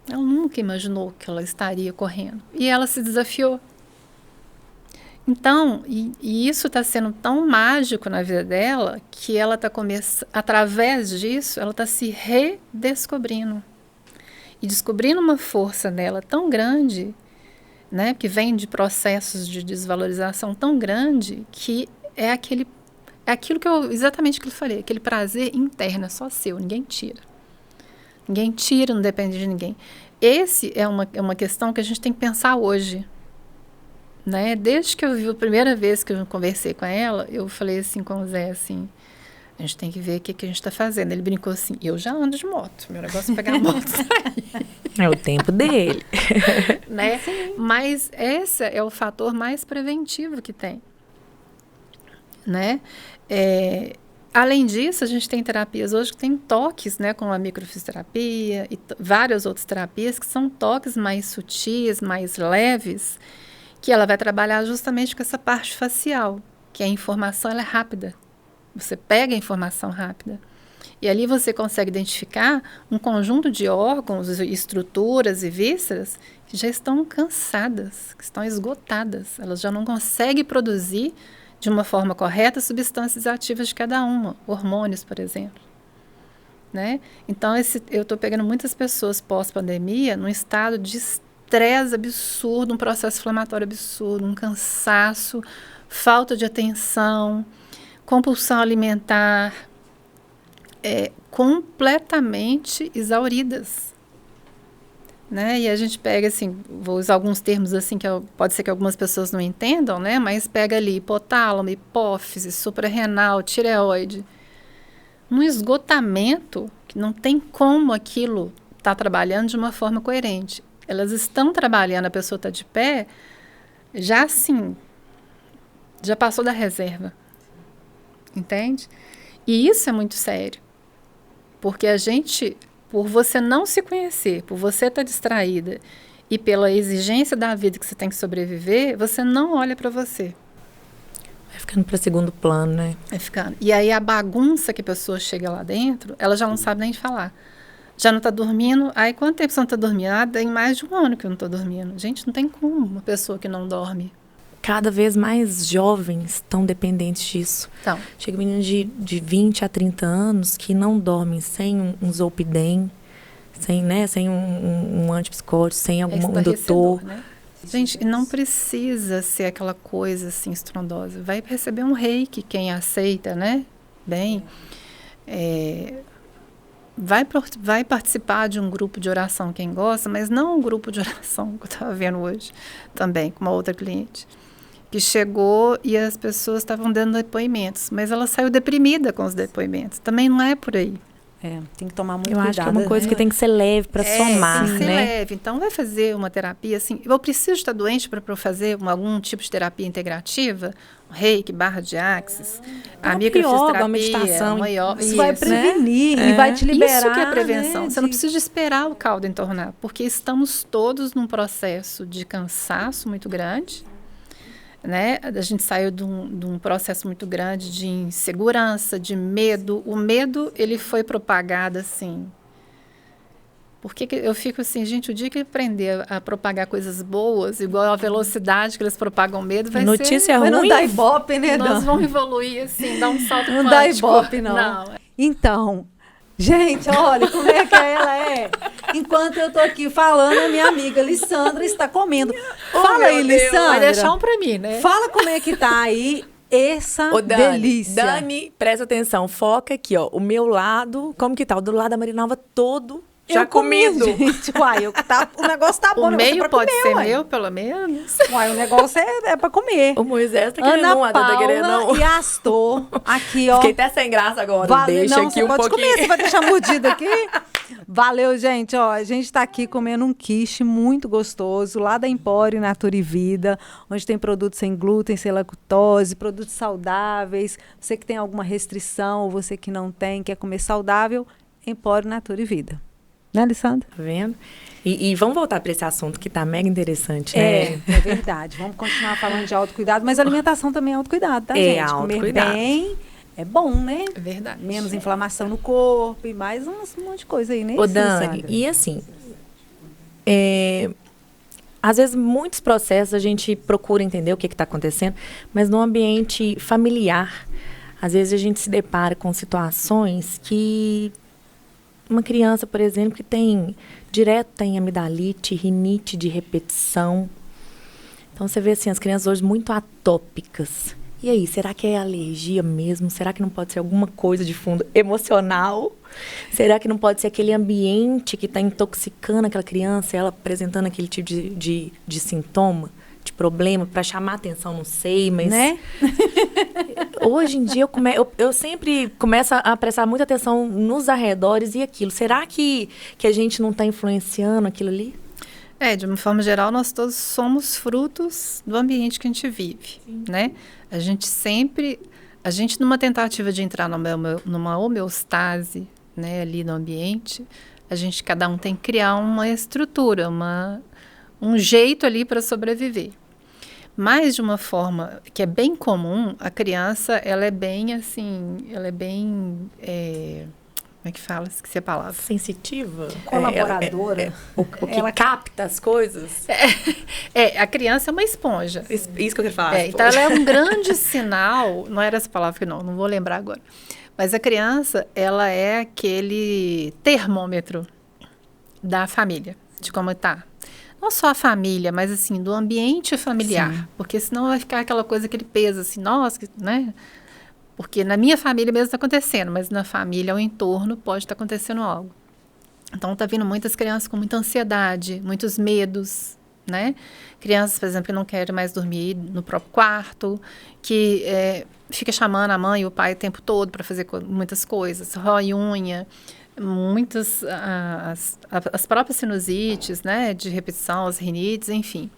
Speaker 3: Ela nunca imaginou que ela estaria correndo. E ela se desafiou. Então, e isso está sendo tão mágico na vida dela, que ela está através disso, ela está se redescobrindo. E descobrindo uma força nela tão grande, né, que vem de processos de desvalorização tão grande, que é aquilo que exatamente o que eu falei, aquele prazer interno, é só seu, ninguém tira. Ninguém tira, não depende de ninguém. Esse é uma questão que a gente tem que pensar hoje. Né? Desde que eu vi a primeira vez que eu conversei com ela, eu falei assim com o Zé, assim, a gente tem que ver o que a gente está fazendo. Ele brincou assim, eu já ando de moto, meu negócio é pegar a moto e sair.
Speaker 2: É o tempo dele.
Speaker 3: Né? Mas esse é o fator mais preventivo que tem. Né? Além disso, a gente tem terapias hoje que tem toques, né, com a microfisioterapia e várias outras terapias que são toques mais sutis, mais leves, que ela vai trabalhar justamente com essa parte facial, que a informação ela é rápida. Você pega a informação rápida. E ali você consegue identificar um conjunto de órgãos, estruturas e vísceras que já estão cansadas, que estão esgotadas. Elas já não conseguem produzir de uma forma correta substâncias ativas de cada uma, hormônios, por exemplo. Né? Então, eu estou pegando muitas pessoas pós-pandemia num estado de estresse absurdo, um processo inflamatório absurdo, um cansaço, falta de atenção, compulsão alimentar, completamente exauridas. Né? E a gente pega, assim, vou usar alguns termos assim que pode ser que algumas pessoas não entendam, né? Mas pega ali hipotálamo, hipófise, suprarrenal, tireoide. Um esgotamento que não tem como aquilo estar trabalhando de uma forma coerente. Elas estão trabalhando, a pessoa está de pé, já assim, já passou da reserva. Entende? E isso é muito sério. Porque a gente, por você não se conhecer, por você estar distraída e pela exigência da vida que você tem que sobreviver, você não olha para você.
Speaker 2: Vai ficando para segundo plano, né?
Speaker 3: Vai ficando. E aí a bagunça que a pessoa chega lá dentro, ela já não sabe nem falar. Já não está dormindo. Aí, quanto tempo você não está dormindo? Ah, tem mais de um ano que eu não estou dormindo. Gente, não tem como uma pessoa que não dorme.
Speaker 2: Cada vez mais jovens estão dependentes disso.
Speaker 3: Então.
Speaker 2: Chega menino de 20 a 30 anos que não dormem sem um Zolpidem, sem um antipsicótico, sem um indutor.
Speaker 3: Né? Gente, não precisa ser aquela coisa assim estrondosa. Vai receber um reiki, quem aceita, né? Bem, vai participar de um grupo de oração, quem gosta, mas não um grupo de oração que eu estava vendo hoje também, com uma outra cliente, que chegou e as pessoas estavam dando depoimentos, mas ela saiu deprimida com os depoimentos. Também não é por aí.
Speaker 1: Tem que tomar muito cuidado.
Speaker 2: Eu acho que é uma coisa que tem que ser leve para somar,
Speaker 3: tem que ser
Speaker 2: né?
Speaker 3: leve. Então, vai fazer uma terapia, assim, eu preciso estar doente para fazer algum tipo de terapia integrativa, reiki, barra de axis, a microfisioterapia,
Speaker 2: a meditação.
Speaker 1: Isso vai prevenir e vai te liberar.
Speaker 3: Isso que é prevenção.
Speaker 1: Né?
Speaker 3: Você não precisa esperar o caldo entornar, porque estamos todos num processo de cansaço muito grande. Né? A gente saiu de um processo muito grande de insegurança, de medo. O medo, ele foi propagado assim. Porque eu fico assim, gente, o dia que aprender a propagar coisas boas, igual a velocidade que eles propagam medo, vai
Speaker 2: notícia
Speaker 3: ser...
Speaker 2: ruim.
Speaker 1: Não dá ibope, né,
Speaker 3: Nós vamos evoluir, assim, dar um salto
Speaker 1: não
Speaker 3: quântico.
Speaker 1: Dá ibope, não. Então, gente, olha como é que ela é. Enquanto eu tô aqui falando, a minha amiga Lissandra está comendo. Fala aí, Lissandra.
Speaker 3: Vai deixar um pra mim, né?
Speaker 1: Fala como é que tá aí essa delícia.
Speaker 2: Dani, presta atenção, foca aqui, ó. O meu lado, como que tá? O do lado da Marinalva todo já comido.
Speaker 1: Gente, uai, o negócio tá bom.
Speaker 3: O meio
Speaker 1: é
Speaker 3: pode
Speaker 1: comer,
Speaker 3: ser
Speaker 1: uai.
Speaker 3: meu, pelo menos.
Speaker 1: Uai, o negócio é pra comer.
Speaker 2: O Moisés tá querendo
Speaker 1: Ana
Speaker 2: tá querendo
Speaker 1: Paula e Astor, aqui, ó.
Speaker 2: Fiquei até sem graça agora. Deixa
Speaker 1: não,
Speaker 2: aqui
Speaker 1: você
Speaker 2: um
Speaker 1: pode
Speaker 2: pouquinho.
Speaker 1: comer, você vai deixar mordido aqui? Valeu, gente. Ó, a gente está aqui comendo um quiche muito gostoso, lá da Empório Natura e Vida, onde tem produtos sem glúten, sem lactose, produtos saudáveis. Você que tem alguma restrição, ou você que não tem, quer comer saudável, Empório Natura e Vida. Né, Alessandra?
Speaker 2: Tá vendo? E vamos voltar para esse assunto que tá mega interessante, né?
Speaker 1: É verdade. Vamos continuar falando de autocuidado, mas a alimentação também é autocuidado, tá, gente?
Speaker 2: Autocuidado.
Speaker 1: Comer bem é bom, né?
Speaker 3: É verdade.
Speaker 1: Menos inflamação no corpo e mais um monte de coisa aí, né?
Speaker 2: Ô, Dani, e assim, às vezes muitos processos a gente procura entender o que está acontecendo, mas no ambiente familiar, às vezes a gente se depara com situações que uma criança, por exemplo, que tem amidalite, rinite de repetição. Então, você vê assim, as crianças hoje muito atópicas. E aí, será que é alergia mesmo? Será que não pode ser alguma coisa de fundo emocional? Será que não pode ser aquele ambiente que está intoxicando aquela criança, ela apresentando aquele tipo de sintoma, de problema, para chamar atenção, não sei, mas...
Speaker 1: Né?
Speaker 2: Hoje em dia, eu sempre começo a prestar muita atenção nos arredores e aquilo. Será que a gente não está influenciando aquilo ali?
Speaker 3: De uma forma geral, nós todos somos frutos do ambiente que a gente vive, né? A gente numa tentativa de entrar numa homeostase, né, ali no ambiente, cada um tem que criar uma estrutura, um jeito ali para sobreviver. Mas de uma forma que é bem comum, a criança, ela é bem assim, como é que fala? Esqueci a palavra.
Speaker 2: Sensitiva?
Speaker 1: Colaboradora.
Speaker 2: O que ela capta as coisas?
Speaker 3: A criança é uma esponja.
Speaker 2: Isso que eu queria falar.
Speaker 3: Então, ela é um grande sinal, não era essa palavra que não vou lembrar agora. Mas a criança, ela é aquele termômetro da família, de como está. Não só a família, mas assim, do ambiente familiar. Sim. Porque senão vai ficar aquela coisa, aquele peso assim, nossa, né? Porque na minha família mesmo está acontecendo, mas na família, ao entorno, pode estar acontecendo algo. Então, está vindo muitas crianças com muita ansiedade, muitos medos, né? Crianças, por exemplo, que não querem mais dormir no próprio quarto, que fica chamando a mãe e o pai o tempo todo para fazer muitas coisas, rói unha, as próprias sinusites, né? De repetição, as rinites, enfim.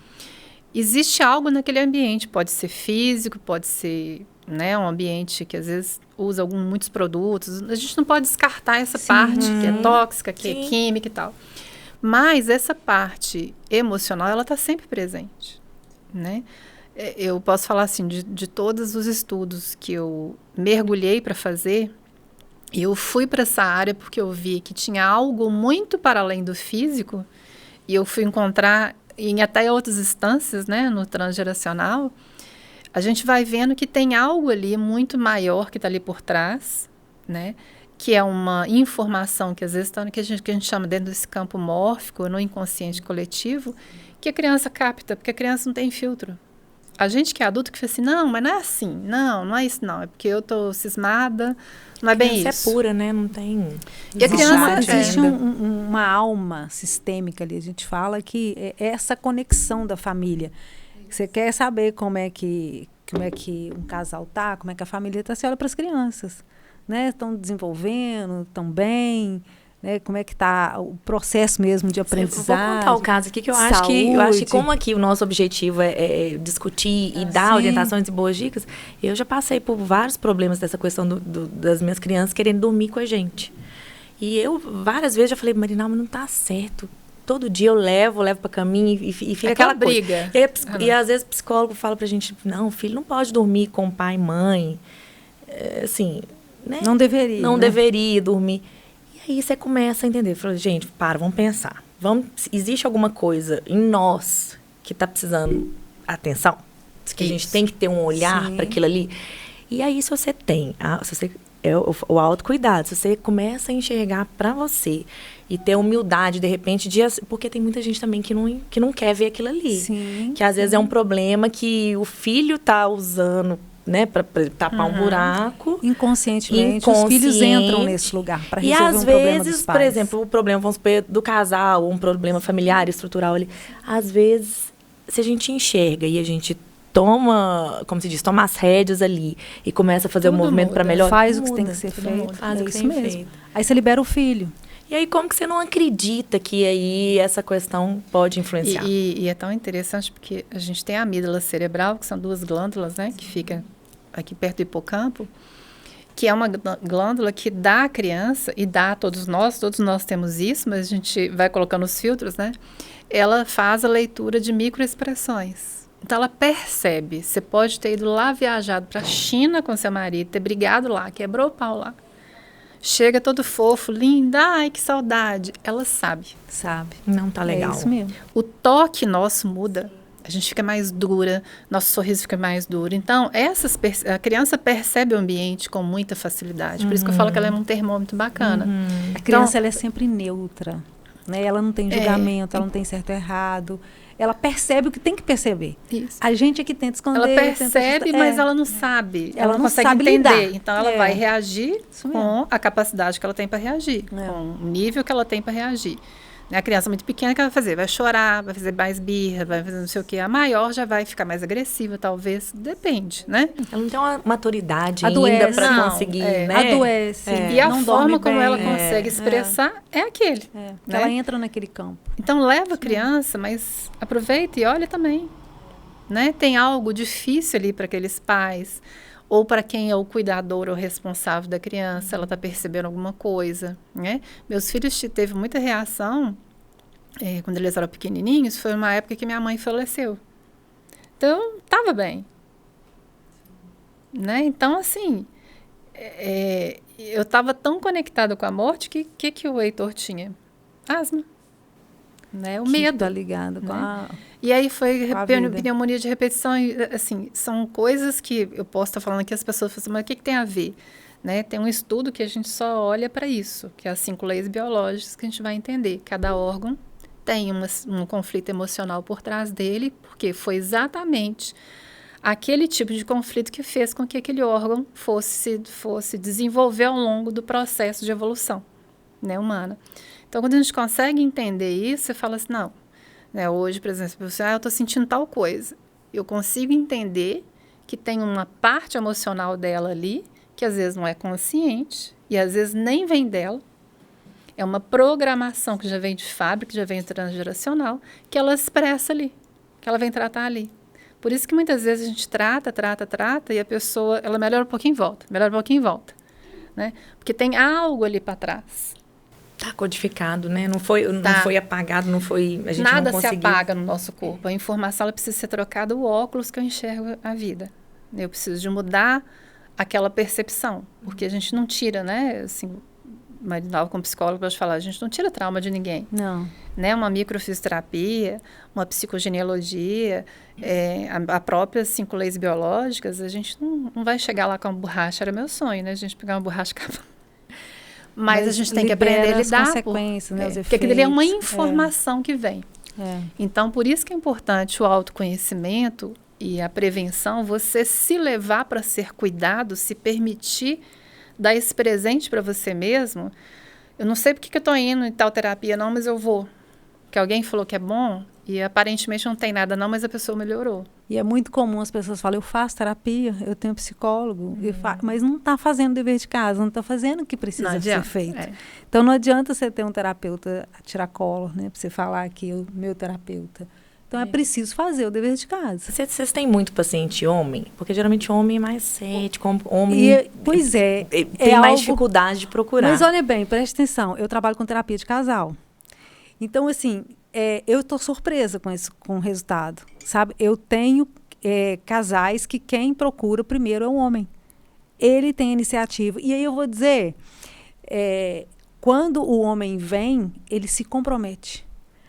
Speaker 3: Existe algo naquele ambiente, pode ser físico, pode ser... né, um ambiente que às vezes usa muitos produtos, a gente não pode descartar essa parte que é tóxica, que é química e tal. Mas essa parte emocional, ela está sempre presente, né? Eu posso falar assim, de todos os estudos que eu mergulhei para fazer, eu fui para essa área porque eu vi que tinha algo muito para além do físico, e eu fui encontrar em até outras instâncias, né, no transgeracional. A gente vai vendo que tem algo ali muito maior que está ali por trás, né? Que é uma informação que às vezes está no que a gente chama dentro desse campo mórfico, no inconsciente coletivo, que a criança capta, porque a criança não tem filtro. A gente que é adulto que fala assim, não, mas não é assim, não é isso não, é porque eu tô cismada, não é bem isso.
Speaker 2: É pura, né? Não tem...
Speaker 3: E a criança
Speaker 1: existe uma alma sistêmica ali, a gente fala que é essa conexão da família. Você quer saber como é que um casal tá, como é que a família está, você olha para as crianças, né? Estão desenvolvendo, estão bem, né? Como é que está o processo mesmo de aprendizagem.
Speaker 2: Vou contar o caso aqui que eu acho que como aqui o nosso objetivo é discutir e dar orientações e boas dicas, eu já passei por vários problemas dessa questão das minhas crianças querendo dormir com a gente. E eu várias vezes já falei, Marina, mas não está certo. Todo dia eu levo para caminho e fica aquela
Speaker 3: briga.
Speaker 2: E às vezes o psicólogo fala pra gente, não, o filho não pode dormir com pai e mãe. Assim, né?
Speaker 1: Não deveria.
Speaker 2: Não deveria dormir. E aí você começa a entender. Fala, gente, vamos pensar. Existe alguma coisa em nós que está precisando atenção? Que a gente tem que ter um olhar para aquilo ali. E aí, se você tem, o autocuidado, se você começa a enxergar para você e ter humildade, de repente, porque tem muita gente também que não quer ver aquilo ali.
Speaker 1: Sim,
Speaker 2: que às vezes é um problema que o filho tá usando, né, para tapar um buraco.
Speaker 1: Inconscientemente, os filhos entram nesse lugar para resolver um problema dos pais. E às vezes, por exemplo, o problema, vamos supor, do casal, um problema familiar, estrutural ali. Às vezes, se a gente enxerga e a gente toma, como se diz, toma as rédeas ali e começa a fazer um movimento para melhor. Faz o que tem que ser feito.
Speaker 2: Faz o que tem feito.
Speaker 1: Aí você libera o filho.
Speaker 2: E aí, como que você não acredita que aí essa questão pode influenciar?
Speaker 3: E é tão interessante porque a gente tem a amígdala cerebral, que são 2 glândulas, né? Que fica aqui perto do hipocampo, que é uma glândula que dá à criança, e dá a todos nós temos isso, mas a gente vai colocando os filtros, né? Ela faz a leitura de microexpressões. Então, ela percebe. Você pode ter ido lá, viajado para a China com seu marido, ter brigado lá, quebrou o pau lá. Chega todo fofo, linda, ai, que saudade. Ela sabe.
Speaker 1: Sabe?
Speaker 2: Não tá legal.
Speaker 1: É isso mesmo.
Speaker 3: O toque nosso muda. A gente fica mais dura, nosso sorriso fica mais duro. Então, a criança percebe o ambiente com muita facilidade. Por isso que eu falo que ela é um termômetro bacana.
Speaker 1: A criança, ela é sempre neutra, né? Ela não tem julgamento, ela não tem certo ou errado. Ela percebe o que tem que perceber.
Speaker 3: Isso.
Speaker 1: A gente é que tenta esconder.
Speaker 3: Ela percebe, mas ela não sabe. Ela não consegue
Speaker 1: sabe
Speaker 3: entender.
Speaker 1: lidar.
Speaker 3: Então, ela vai reagir
Speaker 1: Isso
Speaker 3: com
Speaker 1: mesmo.
Speaker 3: a capacidade que ela tem para reagir. Com o nível que ela tem para reagir. Né? A criança muito pequena, o que ela vai fazer? Vai chorar, vai fazer mais birra, vai fazer não sei o quê. A maior já vai ficar mais agressiva, talvez. Depende, né?
Speaker 2: Ela não tem uma maturidade
Speaker 1: Adoece.
Speaker 2: ainda para
Speaker 3: Não,
Speaker 2: conseguir,
Speaker 3: é.
Speaker 2: né?
Speaker 1: Adoece.
Speaker 3: E a
Speaker 1: não
Speaker 3: forma
Speaker 1: dorme
Speaker 3: como
Speaker 1: bem.
Speaker 3: ela consegue expressar é aquele.
Speaker 1: É,
Speaker 3: né?
Speaker 1: ela entra naquele campo.
Speaker 3: Então, leva a criança, mas aproveita e olha também. Né? Tem algo difícil ali para aqueles pais, ou para quem é o cuidador ou responsável da criança, ela está percebendo alguma coisa. Né? Meus filhos teve muita reação quando eles eram pequenininhos, foi uma época que minha mãe faleceu. Então, estava bem. Né? Então, assim, eu estava tão conectada com a morte que o Heitor tinha? Asma. Né? O medo.
Speaker 1: Tá ligado com a...
Speaker 3: E aí foi
Speaker 1: a vida.
Speaker 3: pneumonia de repetição, e, assim, são coisas que eu posso estar falando aqui, as pessoas falam assim, mas o que tem a ver? Né? Tem um estudo que a gente só olha para isso, que é as 5 leis biológicas que a gente vai entender. Cada órgão tem um conflito emocional por trás dele, porque foi exatamente aquele tipo de conflito que fez com que aquele órgão fosse desenvolver ao longo do processo de evolução, né, humana. Então, quando a gente consegue entender isso, você fala assim, não, né, hoje, por exemplo, eu estou sentindo tal coisa. Eu consigo entender que tem uma parte emocional dela ali, que às vezes não é consciente, e às vezes nem vem dela. É uma programação que já vem de fábrica, que já vem transgeracional, que ela expressa ali, que ela vem tratar ali. Por isso que muitas vezes a gente trata, e a pessoa, ela melhora um pouquinho e volta. Né? Porque tem algo ali para trás.
Speaker 2: Tá codificado, né? Não foi apagado, a gente
Speaker 3: Nada
Speaker 2: não
Speaker 3: se
Speaker 2: conseguiu.
Speaker 3: apaga no nosso corpo. A informação ela precisa ser trocada, o óculos que eu enxergo a vida. Eu preciso de mudar aquela percepção, porque a gente não tira, né? Assim, Marinalva, como psicóloga, pode falar, a gente não tira trauma de ninguém.
Speaker 1: Não.
Speaker 3: Né? Uma microfisioterapia, uma psicogenealogia, a própria 5 leis biológicas, a gente não vai chegar lá com uma borracha. Era meu sonho, né? A gente pegar uma borracha e mas a gente tem que aprender a lidar.
Speaker 1: As consequências, né, os
Speaker 3: porque aquilo ali é uma
Speaker 1: efeitos.
Speaker 3: informação que vem. Então, por isso que é importante o autoconhecimento e a prevenção, você se levar para ser cuidado, se permitir dar esse presente para você mesmo. Eu não sei porque que eu estou indo em tal terapia, não, mas eu vou. Porque alguém falou que é bom e aparentemente não tem nada, não, mas a pessoa melhorou.
Speaker 1: E é muito comum as pessoas falam, eu faço terapia, eu tenho psicólogo, mas não está fazendo o dever de casa, não está fazendo o que precisa ser feito. Então, não adianta você ter um terapeuta a tiracolo, né, para você falar aqui, o meu terapeuta. Então, é preciso fazer o dever de casa.
Speaker 2: Vocês têm muito paciente homem? Porque, geralmente, homem é mais cético, homem...
Speaker 1: Pois é.
Speaker 2: Tem mais dificuldade de procurar.
Speaker 1: Mas, olha bem, preste atenção, eu trabalho com terapia de casal. Então, assim, eu estou surpresa com o resultado, sabe? Eu tenho casais que quem procura primeiro é o homem. Ele tem a iniciativa. E aí eu vou dizer, quando o homem vem, ele se compromete.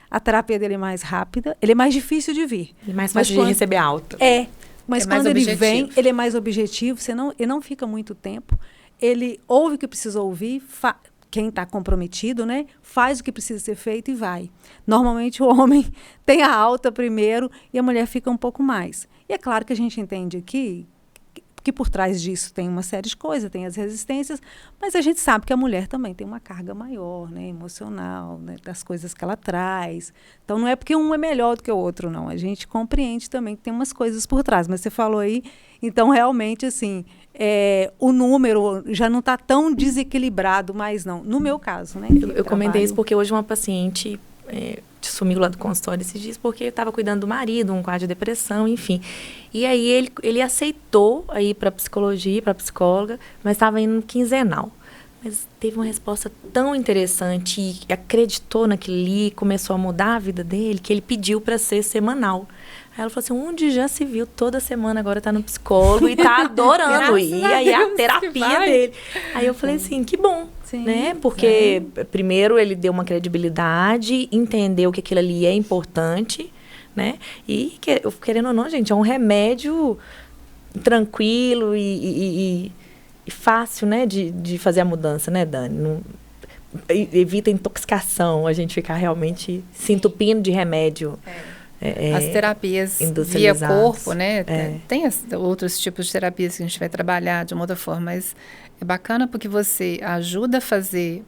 Speaker 1: A terapia dele é mais rápida, ele é mais difícil de vir.
Speaker 2: Ele é mais fácil de receber alta.
Speaker 1: Mas quando ele vem, ele é mais objetivo, ele não fica muito tempo. Ele ouve o que precisa ouvir, quem está comprometido, né, faz o que precisa ser feito e vai. Normalmente o homem tem a alta primeiro e a mulher fica um pouco mais. E é claro que a gente entende aqui, porque por trás disso tem uma série de coisas, tem as resistências, mas a gente sabe que a mulher também tem uma carga maior, né, emocional, né, das coisas que ela traz. Então, não é porque um é melhor do que o outro, não. A gente compreende também que tem umas coisas por trás. Mas você falou aí, então, realmente, assim, o número já não está tão desequilibrado mais, não. No meu caso, né?
Speaker 2: Eu comentei isso porque hoje uma paciente sumiu lá do consultório esses dias porque estava cuidando do marido, um quadro de depressão, enfim. E aí ele aceitou ir para psicologia, para psicóloga, mas estava indo quinzenal. Mas teve uma resposta tão interessante e acreditou naquilo ali, começou a mudar a vida dele, que ele pediu para ser semanal. Aí ela falou assim, onde já se viu, toda semana agora tá no psicólogo e tá adorando. E aí é a terapia dele. Aí eu falei assim, que bom, sim, né? Porque primeiro ele deu uma credibilidade, entendeu que aquilo ali é importante, né? E querendo ou não, gente, é um remédio tranquilo e fácil, né, de fazer a mudança, né, Dani? Não, evita intoxicação, a gente ficar realmente se entupindo de remédio.
Speaker 3: As terapias via corpo, né? Tem outros tipos de terapias que a gente vai trabalhar de uma outra forma, mas é bacana porque você ajuda a fazer,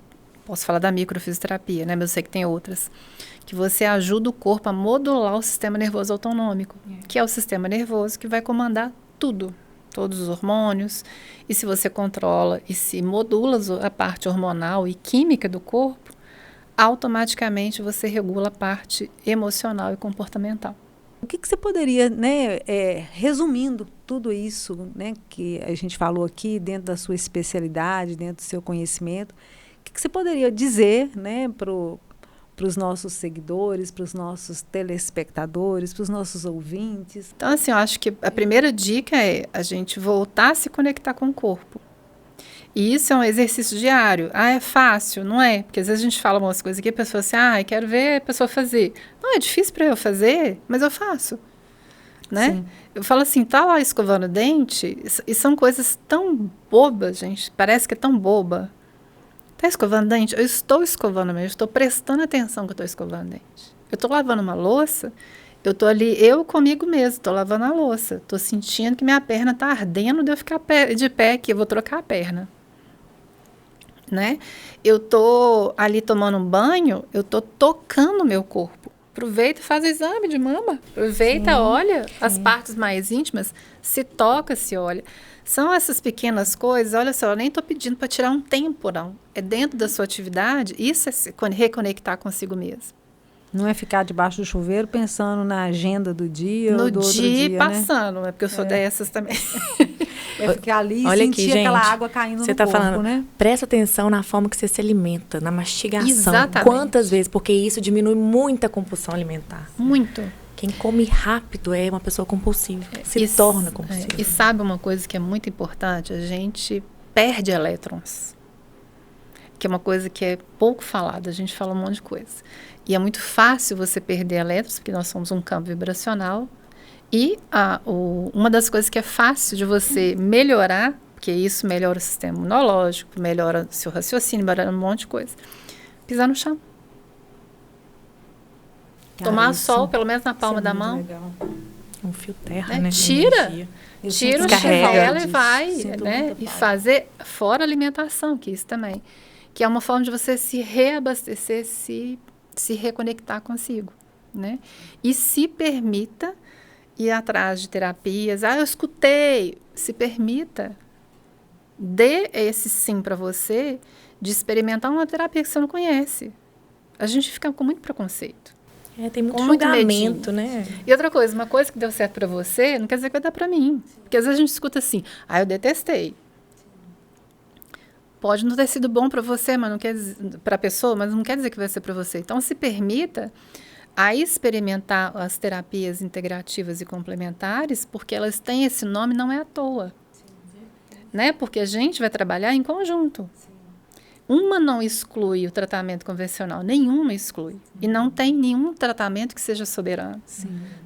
Speaker 3: posso falar da microfisioterapia, né? Mas eu sei que tem outras, que você ajuda o corpo a modular o sistema nervoso autonômico, que é o sistema nervoso que vai comandar tudo, todos os hormônios, e se você controla e se modula a parte hormonal e química do corpo, automaticamente você regula a parte emocional e comportamental.
Speaker 1: O que você poderia, né, resumindo tudo isso, né, que a gente falou aqui, dentro da sua especialidade, dentro do seu conhecimento, o que você poderia dizer, né, para os nossos seguidores, para os nossos telespectadores, para os nossos ouvintes?
Speaker 3: Então, assim, eu acho que a primeira dica é a gente voltar a se conectar com o corpo. E isso é um exercício diário. É fácil? Não é. Porque às vezes a gente fala umas coisas aqui, a pessoa assim, quero ver a pessoa fazer. Não, é difícil para eu fazer, mas eu faço. Né? Sim. Eu falo assim, tá lá escovando o dente, e são coisas tão bobas, gente. Parece que é tão boba. Tá escovando o dente? Eu estou escovando o dente, eu estou prestando atenção que eu estou escovando o dente. Eu estou lavando uma louça, eu estou ali, eu comigo mesmo, estou lavando a louça. Estou sentindo que minha perna está ardendo de eu ficar de pé aqui, eu vou trocar a perna. Né? Eu tô ali tomando um banho, eu tô tocando o meu corpo. Aproveita e faz o exame de mama. Aproveita, olha as partes mais íntimas, se toca, se olha. São essas pequenas coisas, olha só, eu nem tô pedindo para tirar um tempo, não. É dentro da sua atividade, isso é se reconectar consigo mesmo.
Speaker 1: Não é ficar debaixo do chuveiro pensando na agenda do dia ou do outro dia,
Speaker 3: no dia passando, né? Porque eu sou dessas também.
Speaker 1: É ficar ali e sentir aqui, aquela água caindo no corpo,
Speaker 2: tá falando,
Speaker 1: né?
Speaker 2: Presta atenção na forma que você se alimenta, na mastigação.
Speaker 3: Exatamente.
Speaker 2: Quantas vezes, porque isso diminui muito a compulsão alimentar.
Speaker 3: Muito.
Speaker 2: Quem come rápido é uma pessoa compulsiva, se torna compulsiva.
Speaker 3: E sabe uma coisa que é muito importante? A gente perde elétrons, que é uma coisa que é pouco falada, a gente fala um monte de coisa. E é muito fácil você perder elétrons, porque nós somos um campo vibracional. E uma das coisas que é fácil de você melhorar, porque isso melhora o sistema imunológico, melhora o seu raciocínio, melhora um monte de coisa. Pisar no chão. Tomar sol, pelo menos na palma da mão.
Speaker 1: Legal.
Speaker 2: Um fio terra, né?
Speaker 3: Tira o chinelo e vai, né? E fazer fora alimentação, que isso também. Que é uma forma de você se reabastecer, se reconectar consigo, né? E se permita ir atrás de terapias. Eu escutei. Se permita. Dê esse sim para você de experimentar uma terapia que você não conhece. A gente fica com muito preconceito.
Speaker 2: Tem muito julgamento, né?
Speaker 3: E outra coisa, uma coisa que deu certo para você, não quer dizer que vai dar para mim. Porque às vezes a gente escuta assim, eu detestei. Pode não ter sido bom para você, mas não quer dizer para a pessoa, mas não quer dizer que vai ser para você. Então, se permita a experimentar as terapias integrativas e complementares, porque elas têm esse nome, não é à toa. Né? Porque a gente vai trabalhar em conjunto. Uma não exclui o tratamento convencional, nenhuma exclui. E não tem nenhum tratamento que seja soberano.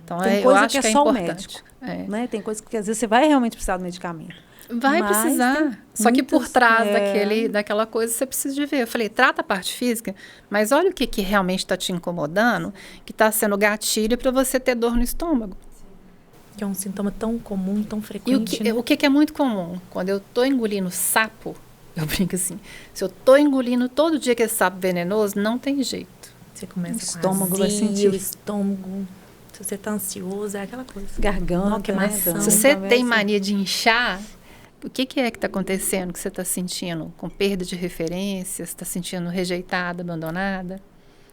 Speaker 3: Então, eu acho que é só importante.
Speaker 1: Né? Tem coisa que às vezes você vai realmente precisar do medicamento.
Speaker 3: Vai precisar. Só que por trás daquela coisa você precisa de ver. Eu falei, trata a parte física, mas olha o que realmente está te incomodando, que está sendo gatilho para você ter dor no estômago.
Speaker 2: Que é um sintoma tão comum, tão
Speaker 3: E
Speaker 2: frequente.
Speaker 3: o que é muito comum? Quando eu tô engolindo sapo, eu brinco assim, se eu tô engolindo todo dia aquele sapo venenoso, não tem jeito.
Speaker 2: Você começa
Speaker 1: O
Speaker 2: com
Speaker 1: estômago vai
Speaker 2: azia,
Speaker 1: sentir.
Speaker 2: o estômago. Se você tá ansioso, é aquela coisa.
Speaker 1: Garganta,
Speaker 2: queimação.
Speaker 1: né?
Speaker 3: Se você
Speaker 1: Então,
Speaker 3: tem
Speaker 1: assim,
Speaker 3: mania de inchar, o que é que está acontecendo que você está sentindo? Com perda de referências, está sentindo rejeitada, abandonada?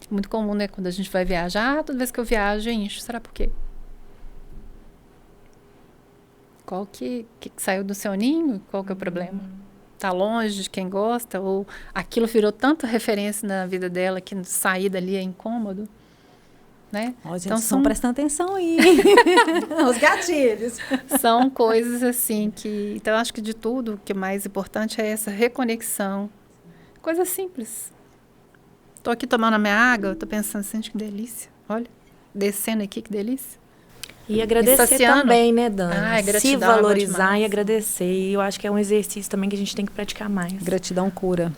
Speaker 3: É muito comum, né? Quando a gente vai viajar, toda vez que eu viajo, eu incho. Será por quê? Qual que saiu do seu ninho? Qual que é o problema? Tá longe de quem gosta? Ou aquilo virou tanta referência na vida dela que sair dali é incômodo? Né?
Speaker 1: Ó, gente,
Speaker 3: Então,
Speaker 1: estão prestando atenção aí. Os gatilhos.
Speaker 3: são coisas assim que... Então, eu acho que de tudo, o que é mais importante é essa reconexão. Coisa simples. Estou aqui tomando a minha água, estou pensando assim, que delícia. Olha, descendo aqui, que delícia.
Speaker 2: E agradecer
Speaker 3: saciando.
Speaker 2: também, né, Dani?
Speaker 3: Ai,
Speaker 2: Se
Speaker 3: gratidão é bom
Speaker 2: valorizar
Speaker 3: demais.
Speaker 2: e agradecer. E eu acho que é um exercício também que a gente tem que praticar mais.
Speaker 1: Gratidão cura.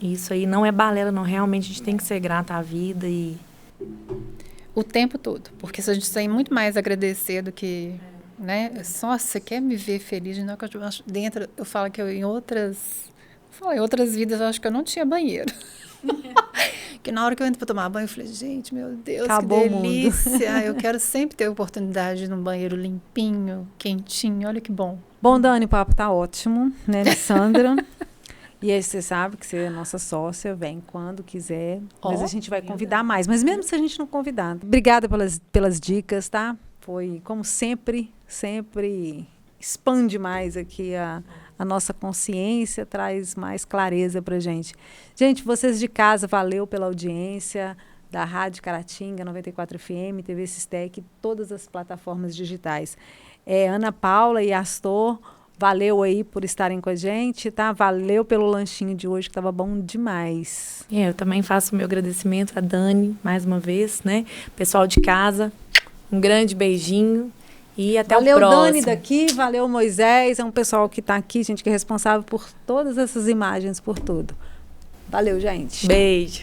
Speaker 2: Isso aí não é balela, não. Realmente a gente tem que ser grata à vida e...
Speaker 3: O tempo todo. Porque se a gente tem muito mais a agradecer do que... Né? Só você quer me ver feliz, não, que eu acho, dentro, eu falo que em outras vidas eu acho que eu não tinha banheiro. Que na hora que eu entro para tomar banho, eu falei, gente, meu Deus,
Speaker 1: Acabou
Speaker 3: que
Speaker 1: o mundo.
Speaker 3: delícia. Eu quero sempre ter a oportunidade de ir num banheiro limpinho, quentinho, olha que bom.
Speaker 1: Bom, Dani, o papo tá ótimo, né, Sandra? E aí você sabe que você é nossa sócia, vem quando quiser. Mas a gente vai convidar mais. Mas mesmo se a gente não convidar. Obrigada pelas dicas, tá? Foi, como sempre expande mais aqui a nossa consciência, traz mais clareza pra gente. Gente, vocês de casa, valeu pela audiência da Rádio Caratinga, 94 FM, TV Sistec, todas as plataformas digitais. Ana Paula e Astor, valeu aí por estarem com a gente, tá? Valeu pelo lanchinho de hoje, que estava bom demais.
Speaker 2: Eu também faço o meu agradecimento a Dani, mais uma vez, né? Pessoal de casa, um grande beijinho e até o próximo.
Speaker 1: Valeu, Dani, daqui, valeu, Moisés, é um pessoal que está aqui, gente, que é responsável por todas essas imagens, por tudo. Valeu, gente.
Speaker 2: Beijo.